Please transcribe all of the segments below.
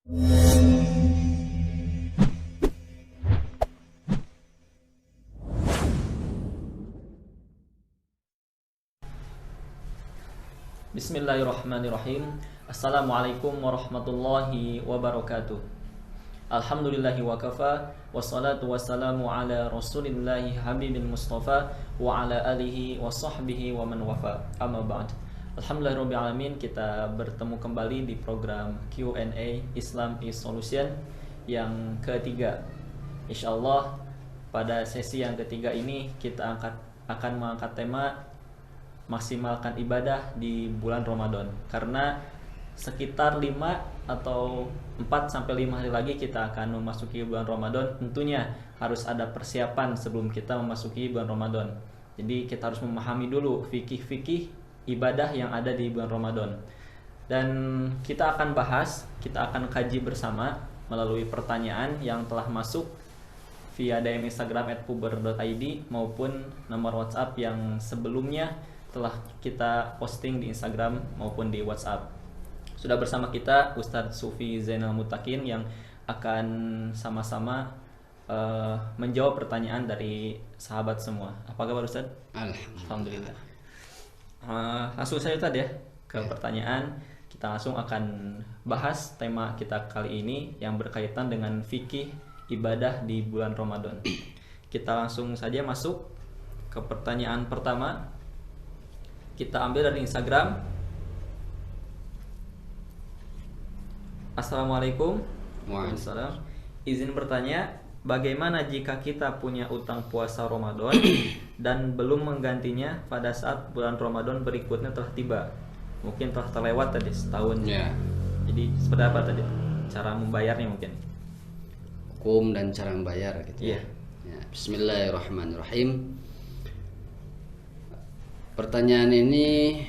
Bismillahirrahmanirrahim. Assalamualaikum warahmatullahi wabarakatuh. Alhamdulillahi wa kafa, wassalatu wassalamu ala rasulillahi habibil mustafa wa ala alihi wa sahbihi wa man wafa. Amma ba'd. Alhamdulillahirabbil alamin, kita bertemu kembali di program Q&A Islam is Solution yang ketiga. Insyaallah pada sesi yang ketiga ini kita akan mengangkat tema maksimalkan ibadah di bulan Ramadan, karena sekitar 5 atau 4 sampai 5 hari lagi kita akan memasuki bulan Ramadan. Tentunya harus ada persiapan sebelum kita memasuki bulan Ramadan. Jadi kita harus memahami dulu fikih-fikih ibadah yang ada di bulan Ramadan. Dan kita akan kaji bersama melalui pertanyaan yang telah masuk via DM Instagram @puber.id maupun nomor WhatsApp yang sebelumnya telah kita posting di Instagram maupun di WhatsApp. Sudah bersama kita Ustadz Sufi Zainal Mutakin yang akan sama-sama menjawab pertanyaan dari sahabat semua. Apa kabar Ustadz? Alhamdulillah. Langsung saja tadi ya ke pertanyaan. Kita langsung akan bahas tema kita kali ini yang berkaitan dengan fikih ibadah di bulan Ramadan. Kita langsung saja masuk ke pertanyaan pertama. Kita ambil dari Instagram. Assalamualaikum. Waalaikumsalam. Izin bertanya, bagaimana jika kita punya utang puasa Ramadan dan belum menggantinya pada saat bulan Ramadan berikutnya telah tiba? Mungkin telah terlewat tadi setahun. Ya. Jadi seperti apa tadi cara membayarnya mungkin? Hukum dan cara membayar gitu ya. Bismillahirrahmanirrahim. Pertanyaan ini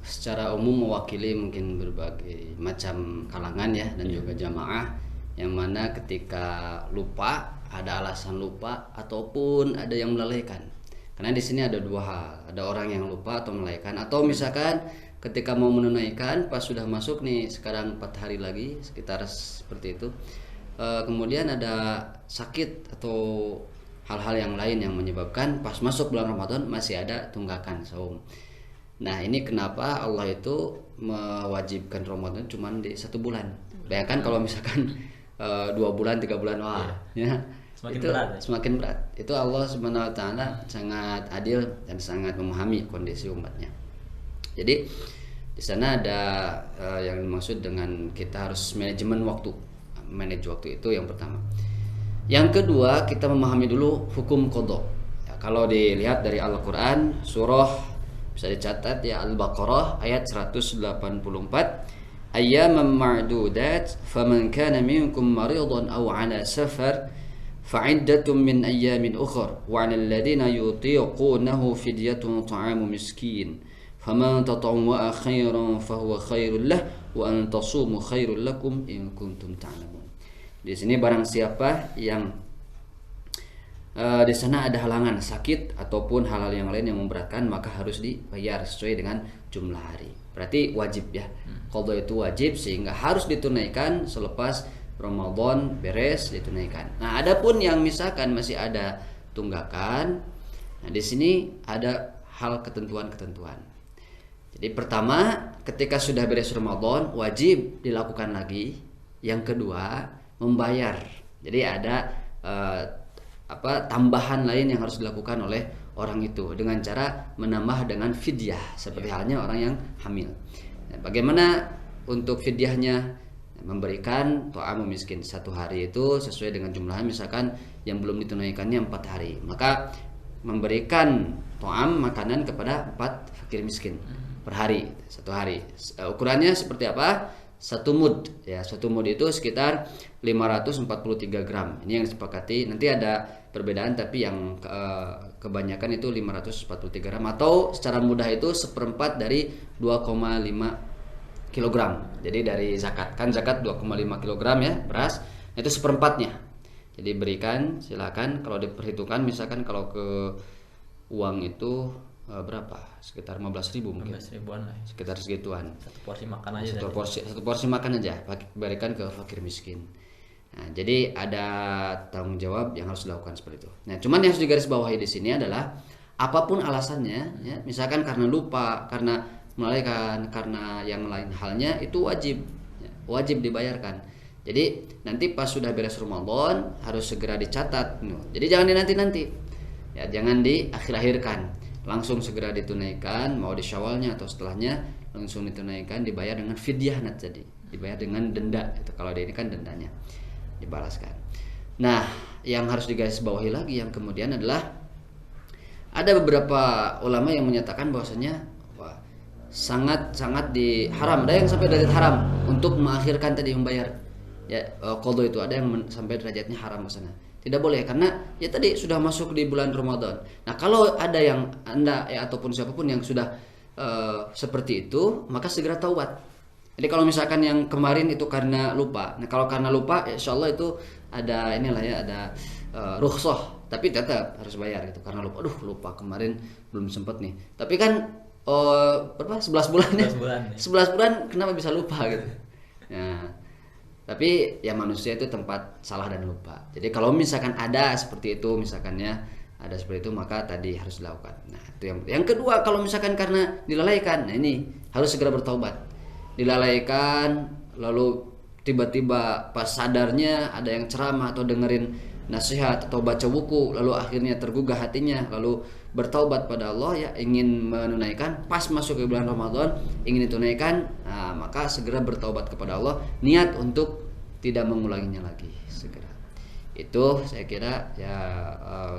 secara umum mewakili mungkin berbagai macam kalangan ya, dan juga jamaah yang mana ketika lupa, ada alasan lupa ataupun ada yang melalaikan. Karena di sini ada dua hal, ada orang yang lupa atau melalaikan, atau misalkan ketika mau menunaikan pas sudah masuk nih sekarang 4 hari lagi sekitar seperti itu, kemudian ada sakit atau hal-hal yang lain yang menyebabkan pas masuk bulan Ramadan masih ada tunggakan saum. Nah, ini kenapa Allah itu mewajibkan Ramadan cuma di 1 bulan. Bayangkan kalau misalkan 2 bulan, 3 bulan, wah, ya, semakin itu berat. Semakin berat. Itu Allah Subhanahu wa taala sangat adil dan sangat memahami kondisi umatnya. Jadi di sana ada yang dimaksud dengan kita harus manajemen waktu. Manage waktu itu yang pertama. Yang kedua, kita memahami dulu hukum qadha. Ya, kalau dilihat dari Al-Qur'an, surah bisa dicatat ya, Al-Baqarah ayat 184, ayyaman ma'dudat faman kana minkum maridan aw 'ala safar fa'iddatun min ayyamin ukhra wa 'alal ladzina yutiqunahu fidyatun ta'amu miskin faman tatawwa'a khairan fahuwa khairul lah wa an tasumu khairul lakum in kuntum ta'lamun. Di sini barang siapa yang di sana ada halangan sakit ataupun hal-hal yang lain yang memberatkan, maka harus dibayar sesuai dengan jumlah hari. Berarti wajib ya. Qadha itu wajib sehingga harus ditunaikan selepas Ramadan beres ditunaikan. Nah, adapun yang misalkan masih ada tunggakan, nah di sini ada hal ketentuan-ketentuan. Jadi pertama, ketika sudah beres Ramadan wajib dilakukan lagi. Yang kedua, membayar. Jadi ada tambahan lain yang harus dilakukan oleh orang itu dengan cara menambah dengan fidyah seperti halnya orang yang hamil. Nah, bagaimana untuk fidyahnya? Memberikan ta'amu miskin 1 hari itu sesuai dengan jumlahnya, misalkan yang belum ditunaikannya 4 hari, maka memberikan ta'am makanan kepada 4 fakir miskin per hari 1 hari. Ukurannya seperti apa? 1 mud ya, 1 mud itu sekitar 543 gram. Ini yang disepakati. Nanti ada perbedaan, tapi yang kebanyakan itu 543 gram, atau secara mudah itu 1/4 dari 2,5 kilogram. Jadi dari zakat, kan zakat 2,5 kilogram ya beras, itu 1/4-nya. Jadi berikan, silakan. Kalau diperhitungkan misalkan kalau ke uang itu berapa? Sekitar 15.000 mungkin. 15 ribuan lah. Sekitar segituan. Satu porsi makan aja. Satu porsi makan aja berikan ke fakir miskin. Nah, jadi ada tanggung jawab yang harus dilakukan seperti itu. Nah, cuman yang harus digarisbawahi di sini adalah apapun alasannya, ya, misalkan karena lupa, karena melalaikan, karena yang lain halnya, itu wajib, ya, wajib dibayarkan. Jadi nanti pas sudah beres Ramadan harus segera dicatat. Jadi jangan dinanti-nanti, ya, jangan diakhir-akhirkan. Langsung segera ditunaikan, mau di Syawalnya atau setelahnya langsung ditunaikan, dibayar dengan fidyah tadi, dibayar dengan denda. Itu kalau ini kan dendanya dibalaskan. Nah, yang harus digarisbawahi lagi yang kemudian adalah ada beberapa ulama yang menyatakan bahwasanya sangat haram. Ada yang sampai derajat haram untuk mengakhirkan tadi membayar, ya, qadha itu. Ada yang sampai derajatnya haram ke sana. Tidak boleh karena ya tadi sudah masuk di bulan Ramadan. Nah, kalau ada yang Anda ya ataupun siapapun yang sudah seperti itu, maka segera taubat. Jadi kalau misalkan yang kemarin itu karena lupa. Nah, kalau karena lupa, ya insyaallah itu ada inilah ya, ada rukhsah, tapi tetap harus bayar gitu karena lupa. Aduh, lupa kemarin belum sempat nih. Tapi kan berapa? 11 bulan ya. 11 bulan kenapa bisa lupa gitu. Nah, tapi ya manusia itu tempat salah dan lupa. Jadi kalau misalkan ada seperti itu, misalkannya ada seperti itu, maka tadi harus dilakukan. Nah, itu yang kedua, kalau misalkan karena dilalaikan, nah ini harus segera bertaubat. Dilalaikan, lalu tiba-tiba pas sadarnya ada yang ceramah atau dengerin nasihat atau baca buku, lalu akhirnya tergugah hatinya, lalu bertaubat pada Allah, ya, ingin menunaikan pas masuk ke bulan Ramadan, ingin ditunaikan, nah, maka segera bertaubat kepada Allah, niat untuk tidak mengulanginya lagi segera. Itu saya kira ya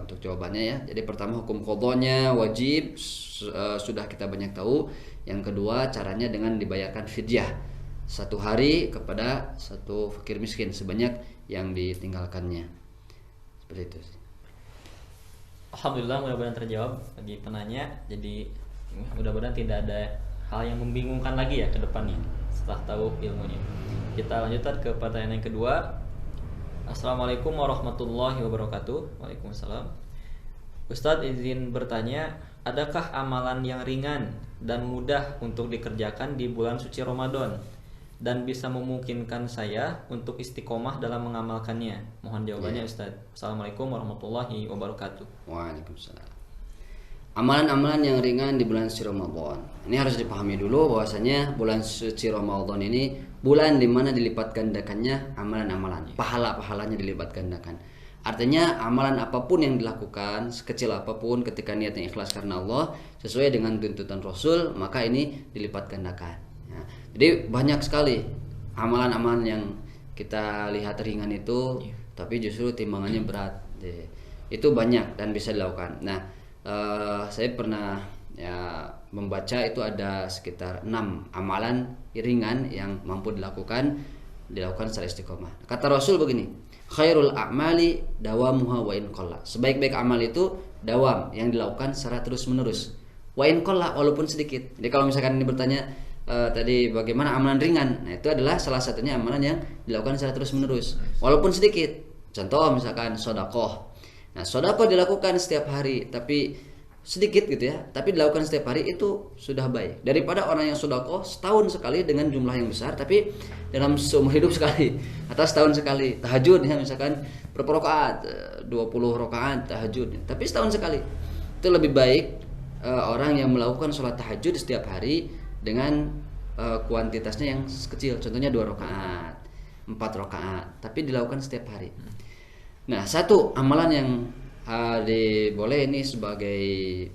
untuk jawabannya ya. Jadi pertama hukum qadhanya wajib, sudah kita banyak tahu. Yang kedua caranya dengan dibayarkan fidyah 1 hari kepada 1 fakir miskin sebanyak yang ditinggalkannya. Seperti itu sih. Alhamdulillah, mudah-mudahan terjawab bagi penanya. Jadi mudah-mudahan tidak ada hal yang membingungkan lagi ya ke depannya setelah tahu ilmunya. Kita lanjutkan ke pertanyaan yang kedua. Assalamualaikum warahmatullahi wabarakatuh. Waalaikumsalam. Ustadz izin bertanya, adakah amalan yang ringan dan mudah untuk dikerjakan di bulan suci Ramadan dan bisa memungkinkan saya untuk istiqomah dalam mengamalkannya? Mohon jawabannya, Ustadz. Assalamualaikum warahmatullahi wabarakatuh. Waalaikumsalam. Amalan-amalan yang ringan di bulan suci Ramadan. Ini harus dipahami dulu bahwasanya bulan suci Ramadan ini bulan di mana dilipat gandakannya amalan-amalan. Pahala-pahalanya dilipat gandakan. Artinya amalan apapun yang dilakukan, sekecil apapun, ketika niatnya ikhlas karena Allah sesuai dengan tuntutan Rasul, maka ini dilipat gandakan. Ya. Jadi banyak sekali amalan-amalan yang kita lihat ringan itu, tapi justru timbangannya berat. Itu banyak dan bisa dilakukan. Nah, saya pernah ya membaca itu ada sekitar 6 amalan ringan yang mampu dilakukan secara istiqomah. Kata Rasul begini, khairul a'mali dawamuha wa in qalla. Sebaik-baik amal itu dawam, yang dilakukan secara terus-menerus. Wa in qalla, walaupun sedikit. Jadi kalau misalkan ini bertanya tadi bagaimana amalan ringan, nah itu adalah salah satunya amalan yang dilakukan secara terus-menerus walaupun sedikit. Contoh misalkan sedekah. Nah, sedekah dilakukan setiap hari tapi sedikit gitu ya, tapi dilakukan setiap hari itu sudah baik daripada orang yang sedekah setahun sekali dengan jumlah yang besar tapi dalam seumur hidup sekali atau setahun sekali tahajud ya, misalkan berapa rakaat, 20 rakaat tahajud, tapi setahun sekali. Itu lebih baik orang yang melakukan sholat tahajud setiap hari dengan kuantitasnya yang kecil, contohnya 2 rakaat, 4 rakaat, tapi dilakukan setiap hari. Nah, satu amalan yang boleh ini sebagai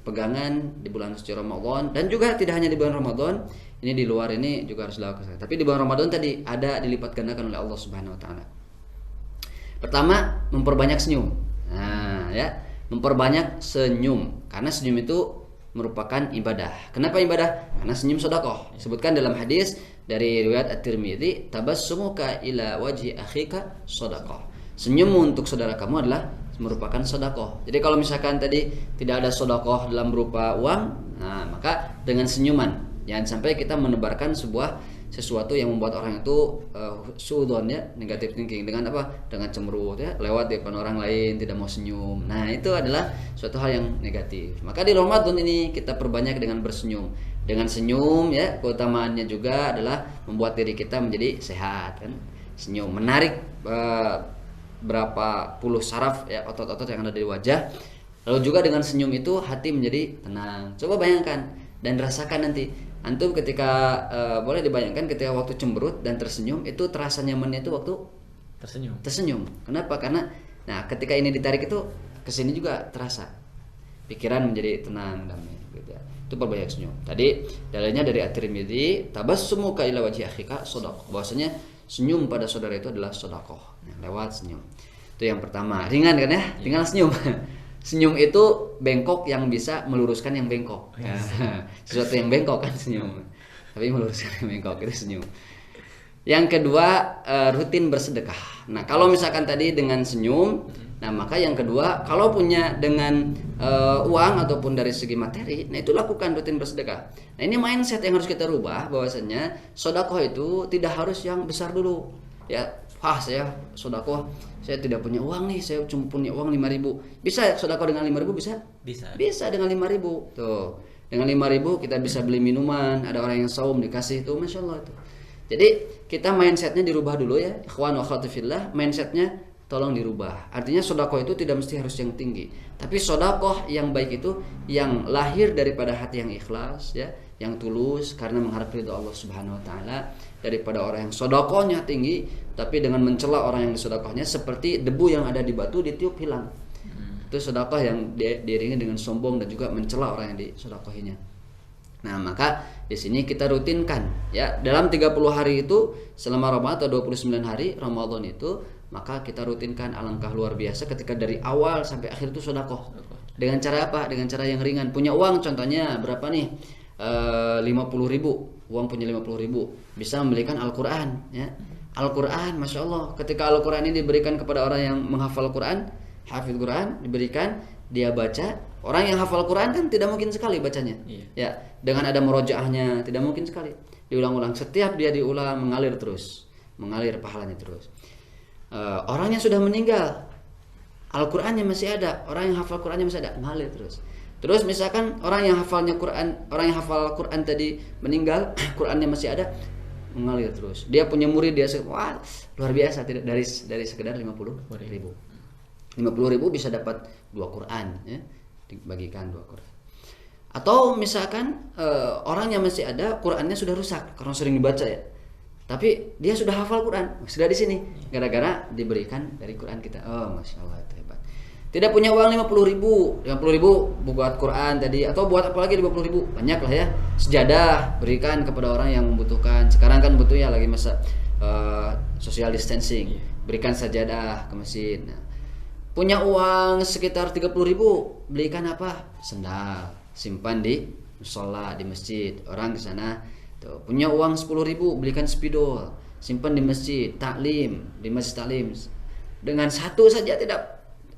pegangan di bulan suci Ramadan, dan juga tidak hanya di bulan Ramadan, ini di luar ini juga harus dilakukan. Tapi di bulan Ramadan tadi ada dilipat gandakan oleh Allah Subhanahu wa taala. Pertama, memperbanyak senyum. Nah, ya, memperbanyak senyum karena senyum itu merupakan ibadah. Kenapa ibadah? Karena senyum sedekah. Disebutkan dalam hadis dari riwayat At-Tirmidzi, tabassumuka ila wajhi akhika sedekah. Senyum untuk saudara kamu adalah merupakan sedekah. Jadi kalau misalkan tadi tidak ada sedekah dalam berupa uang, nah maka dengan senyuman. Jangan sampai kita menebarkan sebuah sesuatu yang membuat orang itu suudon ya, negatif thinking, dengan apa? Dengan cemberut ya, lewat di depan orang lain tidak mau senyum. Nah, itu adalah suatu hal yang negatif. Maka di Ramadan ini kita perbanyak dengan bersenyum. Dengan senyum ya, keutamaannya juga adalah membuat diri kita menjadi sehat kan. Senyum menarik berapa puluh saraf ya, otot-otot yang ada di wajah. Lalu juga dengan senyum itu hati menjadi tenang. Coba bayangkan dan rasakan nanti antum ketika boleh dibayangkan ketika waktu cemberut dan tersenyum itu terasa nyamannya itu waktu tersenyum. Kenapa? Karena nah ketika ini ditarik itu kesini juga terasa pikiran menjadi tenang, damai gitu ya. Itu perbanyak senyum. Tadi dalilnya dari At-Tirmidzi, tabassumuka ila wajhi akhika shadaqah. Bahwasanya senyum pada saudara itu adalah sedekah. Nah, lewat senyum. Itu yang pertama. Ringan kan ya? Tinggal senyum. Senyum itu bengkok yang bisa meluruskan yang bengkok. Ya. Sesuatu yang bengkok kan senyum. Tapi meluruskan yang bengkok itu senyum. Yang kedua, rutin bersedekah. Nah, kalau misalkan tadi dengan senyum, nah maka yang kedua, kalau punya dengan uang ataupun dari segi materi, nah itu lakukan rutin bersedekah. Nah, ini mindset yang harus kita rubah, bahwasanya sedekah itu tidak harus yang besar dulu. Ya, saya sedekah, saya tidak punya uang nih, saya cuma punya uang 5.000. Bisa sedekah dengan 5.000 bisa? Bisa dengan 5.000. Tuh. Dengan 5.000 kita bisa beli minuman, ada orang yang saum dikasih itu, Masya Allah itu. Jadi kita mindsetnya dirubah dulu ya, ikhwan wa akhwati fillah, mindsetnya tolong dirubah. Artinya sedekah itu tidak mesti harus yang tinggi, tapi sedekah yang baik itu yang lahir daripada hati yang ikhlas ya, yang tulus karena mengharap ridho Allah Subhanahu wa taala, daripada orang yang sedekahnya tinggi tapi dengan mencela orang yang disedekahnya seperti debu yang ada di batu ditiup hilang. Itu sedekah yang diiringi dengan sombong dan juga mencela orang yang disedekahinya. Nah, maka di sini kita rutinkan ya, dalam 30 hari itu selama Ramadan atau 29 hari Ramadan itu, maka kita rutinkan alangkah luar biasa ketika dari awal sampai akhir itu sedekah. Dengan cara apa? Dengan cara yang ringan. Punya uang contohnya berapa nih? 50.000. Uang punya 50.000, bisa membelikan Al-Qur'an ya. Al-Qur'an, Masya Allah, ketika Al-Qur'an ini diberikan kepada orang yang menghafal Quran, hafidz Quran, diberikan, dia baca. Orang yang hafal Quran kan tidak mungkin sekali bacanya. Ya, dengan ada murojaahnya tidak mungkin sekali. Diulang-ulang, setiap dia diulang mengalir terus, mengalir pahalanya terus. Orang yang sudah meninggal, Al-Qur'annya masih ada, orang yang hafal Qur'annya masih ada, mengalir terus. Terus misalkan orang yang hafalnya Quran, orang yang hafal Quran tadi meninggal, Qur'annya masih ada, mengalir terus. Dia punya murid, dia wah luar biasa, tidak dari sekedar 50.000. 50.000 bisa dapat 2 Quran ya, dibagikan 2 Quran. Atau misalkan orang yang masih ada Qurannya sudah rusak karena sering dibaca ya, tapi dia sudah hafal Quran, sudah di sini gara-gara diberikan dari Quran kita. Oh, Masya Allah, itu hebat. Tidak punya uang 50.000 buat Quran tadi, atau buat apa lagi 50.000, banyak lah ya. Sejadah berikan kepada orang yang membutuhkan. Sekarang kan butuhnya lagi masa social distancing, berikan sajadah ke masjid. Nah, punya uang sekitar 30.000, belikan apa? Sendal, simpan di musola, di masjid. Orang ke sana. Tuh, punya uang 10.000, belikan spidol, simpan di masjid, taklim, di masjid taklim. Dengan satu saja tidak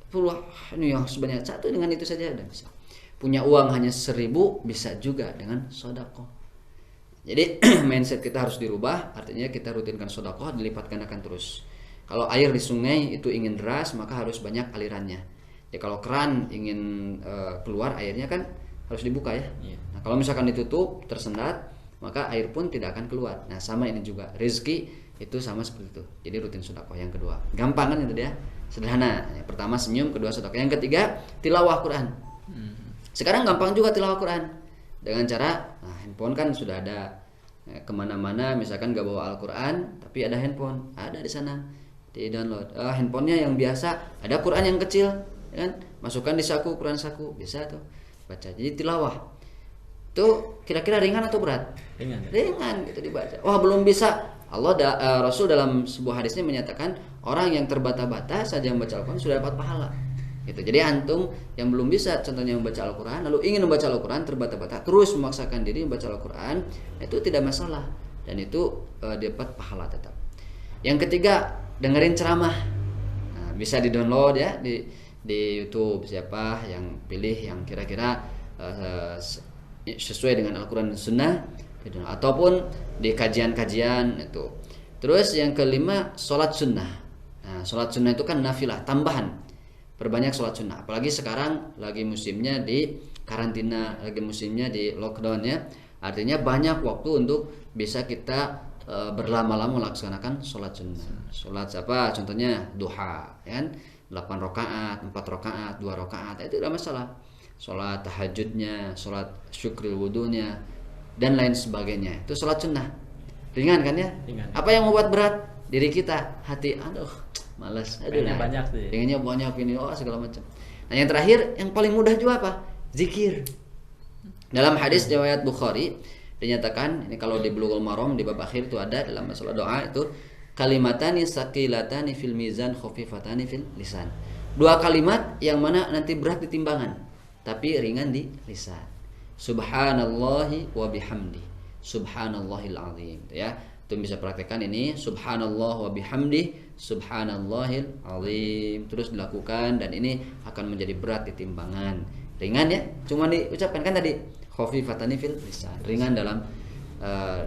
puluh, ini yang sebanyak satu, dengan itu saja sudah bisa. Punya uang hanya 1.000, bisa juga dengan sedekah. Jadi mindset kita harus dirubah, artinya kita rutinkan sedekah, dilipat gandakan terus. Kalau air di sungai itu ingin deras, maka harus banyak alirannya. Ya kalau keran ingin keluar airnya kan harus dibuka ya. Nah, kalau misalkan ditutup, tersendat, maka air pun tidak akan keluar. Nah, sama ini juga, rezeki itu sama seperti itu. Jadi rutin sedekah. Yang kedua, gampang kan itu dia, sederhana. Yang pertama senyum, kedua sedekah. Yang ketiga, tilawah Quran. Sekarang gampang juga tilawah Quran dengan cara handphone kan sudah ada. Kemana-mana misalkan gak bawa Al-Quran tapi ada handphone, ada di sana, di download. Handphonenya yang biasa ada Quran yang kecil, kan? Masukkan di saku, Quran saku, bisa tuh baca. Jadi tilawah tuh kira-kira ringan atau berat? Ringan gitu dibaca. Wah, belum bisa. Rasul dalam sebuah hadisnya menyatakan orang yang terbata-bata saja membaca Al-Quran sudah dapat pahala. Gitu. Jadi antum yang belum bisa contohnya membaca Al-Quran, lalu ingin membaca Al-Quran terbata-bata, terus memaksakan diri membaca Al-Quran, itu tidak masalah dan itu dapat pahala tetap. Yang ketiga, dengerin ceramah. Nah, bisa di-download ya di YouTube, siapa yang pilih yang kira-kira sesuai dengan Al-Quran dan Sunnah, gitu. Ataupun di kajian-kajian itu. Terus yang kelima, sholat sunnah. Nah, sholat sunnah itu kan nafilah, tambahan. Perbanyak sholat sunnah. Apalagi sekarang lagi musimnya di karantina, lagi musimnya di lockdown ya. Artinya banyak waktu untuk bisa kita berlama-lama melaksanakan sholat sunnah. Sholat apa? Contohnya duha, ya kan? 8 rakaat, 4 rakaat, 2 rakaat, itu tidak masalah. Sholat tahajudnya, sholat syukril wudunya, dan lain sebagainya. Itu sholat sunnah. Ringan kan ya? Ringan. Apa yang membuat berat? Diri kita, hati, aduh, malas. Aduh, banyak tuh ya. Pengennya banyak ini, segala macam. Nah, yang terakhir, yang paling mudah juga apa? Zikir. Dalam hadis riwayat Bukhari dinyatakan, ini kalau di Bulughul Maram di bab akhir itu ada dalam masalah doa itu, kalimatani saqilatani fil mizan khafifatani fil lisan. 2 kalimat yang mana nanti berat di timbangan, tapi ringan di lisan. Subhanallahi wa bihamdi. Subhanallahil azim, ya. Itu bisa praktekkan ini, subhanallah wa bihamdi, subhanallahil azim. Terus dilakukan dan ini akan menjadi berat di timbangan. Ringan ya, cuma diucapkan kan tadi, khafifatani fil lisan. Ringan dalam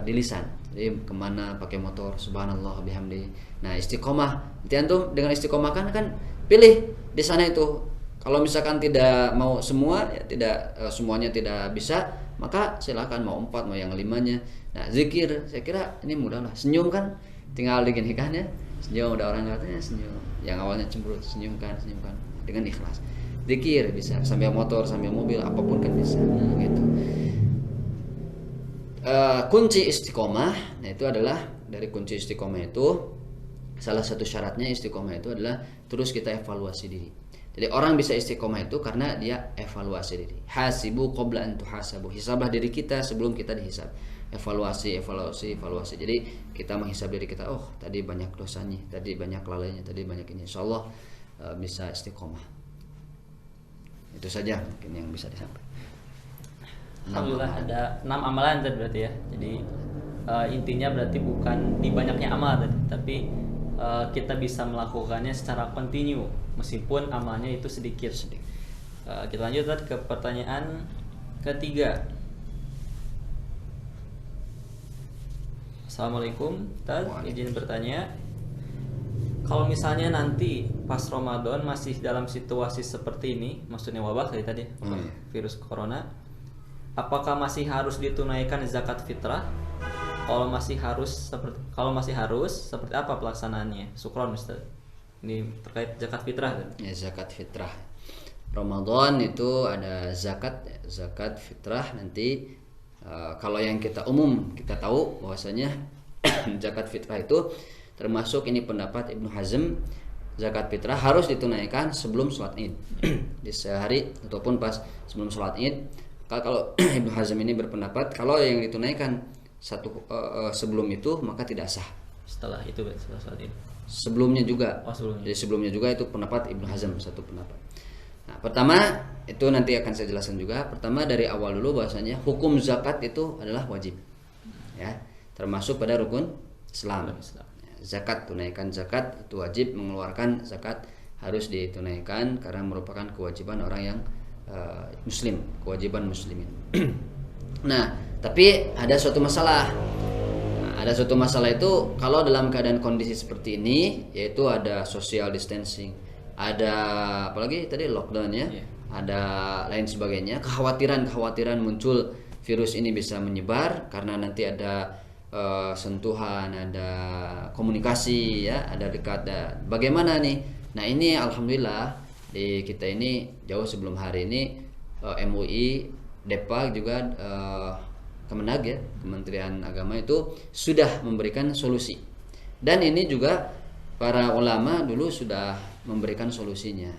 di lisan. Jadi kemana pakai motor, subhanallah wa bihamdi. Nah, istiqomah. Nanti antum dengan istiqomah kan pilih di sana itu. Kalau misalkan tidak mau semua, ya tidak semuanya tidak bisa, maka silakan mau 4 mau yang 5-nya. Nah, zikir saya kira ini mudah lah. Senyum kan tinggal diginikan ya. Senyum, ada orang katanya senyum. Yang awalnya cemberut, senyumkan dengan ikhlas. Zikir bisa sambil motor, sambil mobil, apapun kan bisa. Gitu. Kunci istiqomah, nah itu adalah dari kunci istiqomah itu salah satu syaratnya istiqomah itu adalah terus kita evaluasi diri. Jadi orang bisa istiqomah itu karena dia evaluasi diri. Hasibu qabla an tuhasabu. Hisablah diri kita sebelum kita dihisab. Evaluasi. Jadi kita menghisab diri kita. Oh, tadi banyak dosanya, tadi banyak lalainya, tadi banyak ini. Insyaallah bisa istiqomah. Itu saja mungkin yang bisa disampaikan. Alhamdulillah ada 6 amalan tadi berarti ya. Jadi intinya berarti bukan di banyaknya amal tadi, tapi kita bisa melakukannya secara kontinu meskipun amalnya itu sedikit. Kita lanjut ke pertanyaan ketiga. Assalamualaikum, Ustaz, izin bertanya. Kalau misalnya nanti pas Ramadan masih dalam situasi seperti ini, maksudnya wabah tadi virus corona, apakah masih harus ditunaikan zakat fitrah? Kalau masih harus seperti apa pelaksanaannya? Syukron Ustaz. Ini terkait zakat fitrah kan? Ya, zakat fitrah. Ramadan itu ada zakat fitrah nanti. Kalau yang kita tahu bahwasanya zakat fitrah itu termasuk ini pendapat Ibnu Hazm, zakat fitrah harus ditunaikan sebelum sholat Id. Di sehari ataupun pas sebelum sholat Id. Kalau Ibnu Hazm ini berpendapat kalau yang ditunaikan sebelum itu maka tidak sah. Setelah sholat Id. Sebelumnya juga. Jadi sebelumnya juga itu pendapat Ibnu Hazm, satu pendapat. Nah, pertama itu nanti akan saya jelaskan juga. Pertama dari awal dulu bahwasanya hukum zakat itu adalah wajib. Ya, termasuk pada rukun Islam. Zakat, tunaikan zakat itu wajib, mengeluarkan zakat harus ditunaikan karena merupakan kewajiban orang yang muslim, kewajiban muslimin. Nah, tapi ada suatu masalah. Ada suatu masalah itu kalau dalam keadaan kondisi seperti ini, yaitu ada social distancing, ada apalagi tadi lockdown ya, ada lain sebagainya, kekhawatiran muncul virus ini bisa menyebar karena nanti ada sentuhan, ada komunikasi ya, ada dekat. Bagaimana nih? Nah, ini alhamdulillah di kita ini jauh sebelum hari ini MUI, Depak juga Kemenag ya, Kementerian Agama itu sudah memberikan solusi. Dan ini juga para ulama dulu sudah memberikan solusinya.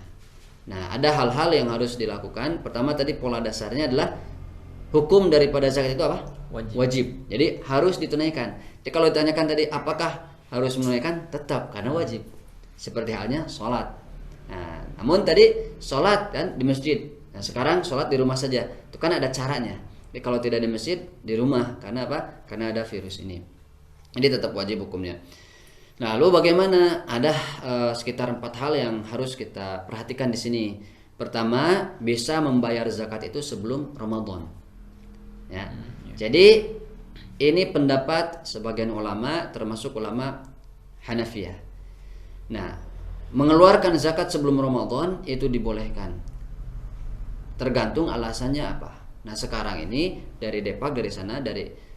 Nah, ada hal-hal yang harus dilakukan. Pertama tadi pola dasarnya adalah hukum daripada zakat itu apa? Wajib. Jadi harus ditunaikan. Jadi kalau ditanyakan tadi apakah harus menunaikan? Tetap, karena wajib. Seperti halnya sholat. Nah, namun tadi sholat kan di masjid. Nah, sekarang sholat di rumah saja. Itu kan ada caranya. Jadi kalau tidak di masjid, di rumah. Karena apa? Karena ada virus ini. Jadi tetap wajib hukumnya. Nah, lalu bagaimana? Ada sekitar 4 hal yang harus kita perhatikan di sini. Pertama, bisa membayar zakat itu sebelum Ramadan. Ya. Jadi ini pendapat sebagian ulama termasuk ulama Hanafiyah. Nah, mengeluarkan zakat sebelum Ramadan itu dibolehkan. Tergantung alasannya apa. Nah, sekarang ini dari Depak dari sana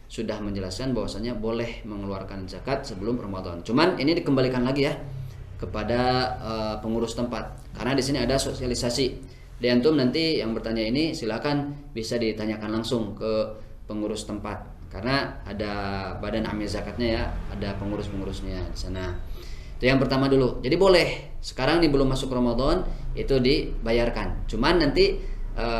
sudah menjelaskan bahwasanya boleh mengeluarkan zakat sebelum Ramadan. Cuman ini dikembalikan lagi ya kepada pengurus tempat. Karena di sini ada sosialisasi. Di antum nanti yang bertanya ini silakan bisa ditanyakan langsung ke pengurus tempat. Karena ada badan amil zakatnya ya, ada pengurus-pengurusnya di sana. Itu yang pertama dulu. Jadi boleh. Sekarang nih belum masuk Ramadan itu dibayarkan. Cuman nanti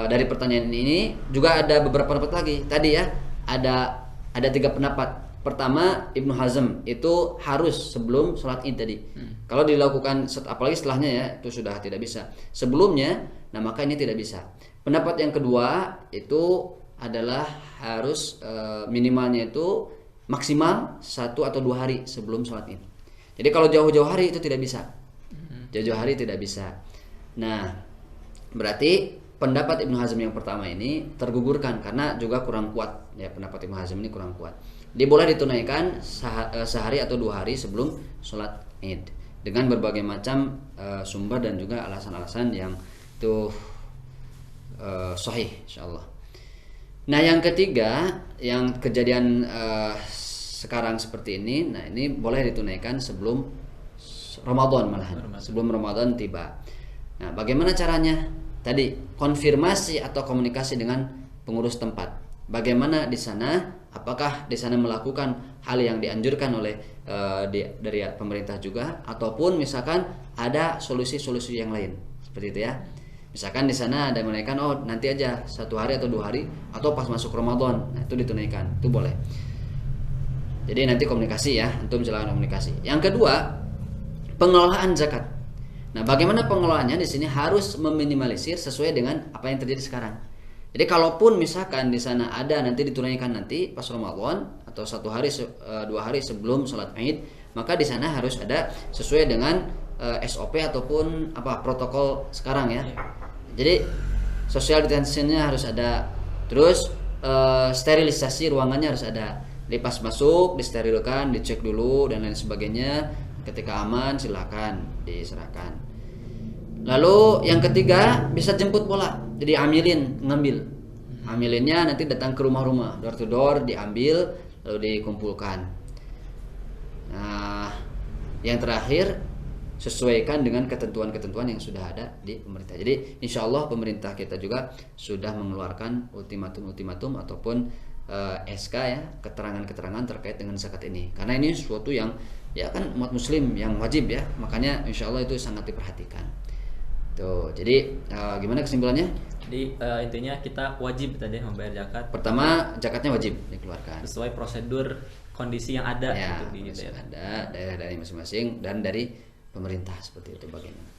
dari pertanyaan ini juga ada beberapa pendapat lagi. Tadi ya ada 3 pendapat. Pertama Ibnu Hazm itu harus sebelum sholat Id tadi. Kalau dilakukan apalagi setelahnya ya itu sudah tidak bisa. Sebelumnya, nah maka ini tidak bisa. Pendapat yang kedua itu adalah harus minimalnya itu maksimal 1 atau 2 hari sebelum sholat Id. Jadi kalau jauh-jauh hari itu tidak bisa. Jauh-jauh hari tidak bisa. Nah, berarti pendapat Ibnu Hazm yang pertama ini tergugurkan karena juga kurang kuat ya, pendapat Ibnu Hazm ini kurang kuat. Dia boleh ditunaikan sehari atau 2 hari sebelum sholat Id dengan berbagai macam sumber dan juga alasan-alasan yang itu sahih insyaallah. Nah, yang ketiga yang kejadian sekarang seperti ini, nah ini boleh ditunaikan sebelum Ramadan malahan, sebelum Ramadan tiba. Nah, bagaimana caranya? Tadi konfirmasi atau komunikasi dengan pengurus tempat. Bagaimana di sana? Apakah di sana melakukan hal yang dianjurkan oleh dari pemerintah juga, ataupun misalkan ada solusi-solusi yang lain seperti itu ya? Misalkan di sana ada menaikkan nanti aja 1 hari atau 2 hari atau pas masuk Ramadan, nah itu ditunaikan, itu boleh. Jadi nanti komunikasi ya, antum silakan komunikasi. Yang kedua, pengelolaan zakat. Nah, bagaimana pengelolaannya di sini harus meminimalisir sesuai dengan apa yang terjadi sekarang. Jadi kalaupun misalkan di sana ada nanti ditunaikan nanti pas Ramadan atau 1 hari 2 hari sebelum sholat Id, maka di sana harus ada sesuai dengan SOP ataupun protokol sekarang ya. Jadi social distancing-nya harus ada. Terus sterilisasi ruangannya harus ada. Jadi pas masuk disterilkan, dicek dulu dan lain sebagainya. Ketika aman silakan diserahkan. Lalu yang ketiga bisa jemput bola. Jadi ngambil. Amilinnya nanti datang ke rumah-rumah, door to door diambil lalu dikumpulkan. Nah, yang terakhir sesuaikan dengan ketentuan-ketentuan yang sudah ada di pemerintah. Jadi insya Allah pemerintah kita juga sudah mengeluarkan ultimatum ataupun SK ya, keterangan-keterangan terkait dengan zakat ini. Karena ini sesuatu yang ya kan umat muslim yang wajib ya, makanya insya Allah itu sangat diperhatikan. Tuh, jadi gimana kesimpulannya? Jadi intinya kita wajib tadi membayar zakat. Pertama, zakatnya wajib dikeluarkan sesuai prosedur kondisi yang ada ya, di daerah. Ada daerah dari masing-masing dan dari pemerintah seperti itu bagaimana.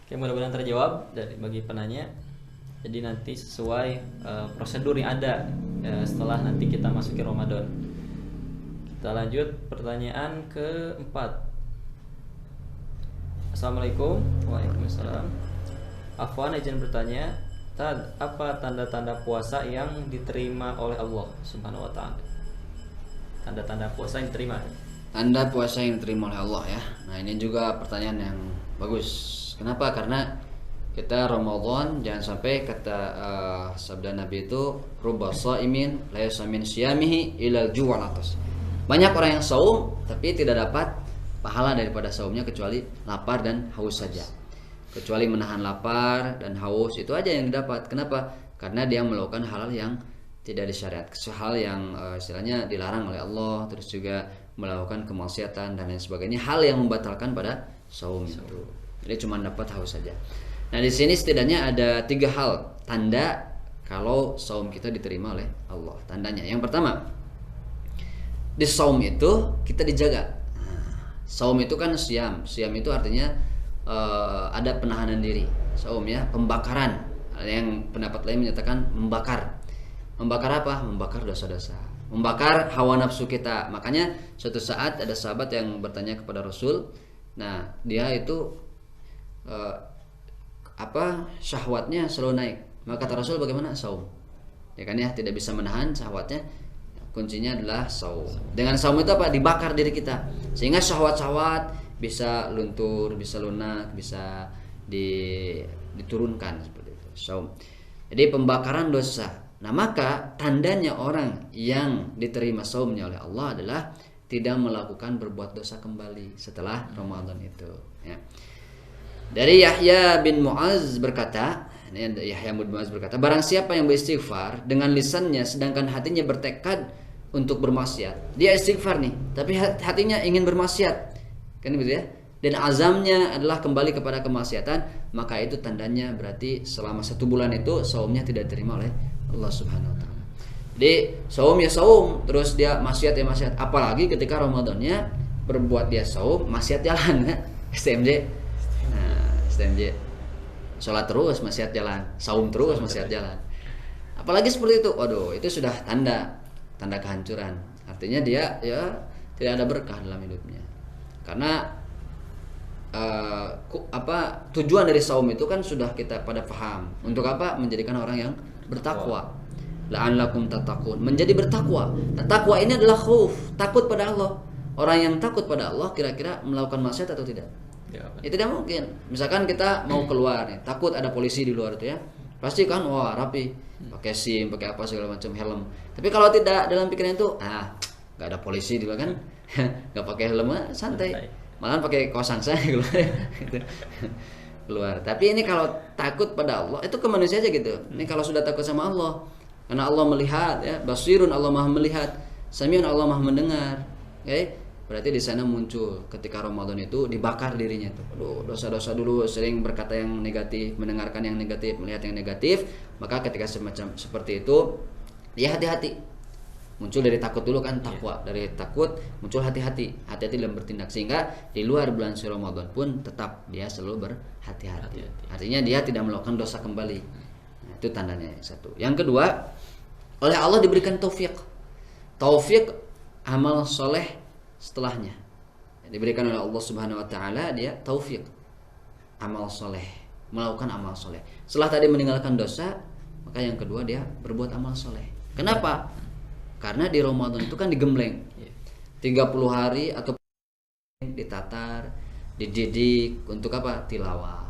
Oke, mudah-mudahan terjawab bagi penanya. Jadi nanti sesuai prosedur yang ada setelah nanti kita masuki Ramadan. Kita lanjut pertanyaan keempat. Assalamualaikum. Waalaikumsalam. Afwan izin bertanya, apa tanda-tanda puasa yang diterima oleh Allah Subhanahu wa taala? Tanda-tanda puasa yang diterima. Tanda puasa yang diterima oleh Allah ya. Nah, ini juga pertanyaan yang bagus. Kenapa? Karena kita Ramadan jangan sampai kata sabda Nabi itu rubba shaimin la yasamin siyamihi ilal ju'al atas. Banyak orang yang saum tapi tidak dapat pahala daripada saumnya kecuali lapar dan haus saja. Kecuali menahan lapar dan haus itu aja yang didapat. Kenapa? Karena dia melakukan hal yang tidak disyariatkan, hal yang istilahnya dilarang oleh Allah, terus juga melakukan kemaksiatan dan lain sebagainya, hal yang membatalkan pada saum itu. Jadi cuma dapat haus saja. Nah, di sini setidaknya ada 3 hal tanda kalau saum kita diterima oleh Allah. Tandanya yang pertama, di saum itu kita dijaga. Saum itu kan siam itu artinya ada penahanan diri. Saum ya, pembakaran. Yang pendapat lain menyatakan membakar. Membakar apa? Membakar dosa-dosa. Membakar hawa nafsu kita. Makanya suatu saat ada sahabat yang bertanya kepada Rasul. Nah, dia itu syahwatnya selalu naik. Maka kata Rasul, bagaimana saum? Ya kan ya, tidak bisa menahan syahwatnya. kuncinya adalah saum. Dengan saum itu apa? Dibakar diri kita sehingga syahwat-syahwat bisa luntur, bisa lunak, bisa diturunkan seperti itu. Saum. Jadi pembakaran dosa. Nah, maka tandanya orang yang diterima saumnya oleh Allah adalah tidak melakukan berbuat dosa kembali setelah Ramadan itu, ya. Dari Yahya bin Mu'az berkata, barang siapa yang beristighfar dengan lisannya sedangkan hatinya bertekad untuk bermaksiat. Dia istighfar nih, tapi hatinya ingin bermaksiat. Kan begitu ya? Dan azamnya adalah kembali kepada kemaksiatan, maka itu tandanya berarti selama 1 bulan itu saumnya tidak diterima oleh Allah Subhanahu wa taala. Jadi saum ya saum, terus dia maksiat ya maksiat. Apalagi ketika Ramadannya berbuat dia saum, maksiat jalan ya. STMJ. Nah, STMJ. Sholat terus maksiat jalan, saum terus maksiat jalan. Apalagi seperti itu, waduh, itu sudah tanda kehancuran. Artinya dia ya tidak ada berkah dalam hidupnya. Karena tujuan dari saum itu kan sudah kita pada paham. Untuk apa? Menjadikan orang yang bertakwa. La'allakum tattaqun, menjadi bertakwa. Nah, takwa ini adalah khauf, takut pada Allah. Orang yang takut pada Allah kira-kira melakukan maksiat atau tidak? Ya, tidak mungkin. Misalkan kita mau keluar nih, takut ada polisi di luar itu ya. Pasti kan wah rapi, pakai SIM, pakai apa segala macam, helm. Tapi kalau tidak dalam pikiran itu, nggak ada polisi di luar kan, nggak pakai helm, santai. Malahan pakai kaos saya keluar. Gitu. Keluar. Tapi ini kalau takut pada Allah, itu ke manusia aja gitu. Ini kalau sudah takut sama Allah, karena Allah melihat ya, basirun, Allah Maha melihat, samiun, Allah Maha mendengar. Okay? Berarti di sana muncul ketika Ramadan itu dibakar dirinya tuh. Aduh, dosa-dosa dulu, sering berkata yang negatif, mendengarkan yang negatif, melihat yang negatif. Maka ketika semacam seperti itu, dia hati-hati. Muncul dari takut dulu kan, takwa. Dari takut muncul hati-hati, hati-hati dalam bertindak, sehingga di luar bulan suci Ramadan pun tetap dia selalu berhati-hati. Artinya dia tidak melakukan dosa kembali. Nah, itu tandanya yang satu. Yang kedua, oleh Allah diberikan taufik. Taufik amal soleh setelahnya diberikan oleh Allah Subhanahu wa taala, dia taufik amal soleh, melakukan amal soleh. Setelah tadi meninggalkan dosa, maka yang kedua dia berbuat amal soleh. Kenapa? Karena di Ramadan itu kan digembleng 30 hari atau ditatar, dididik untuk apa? Tilawah,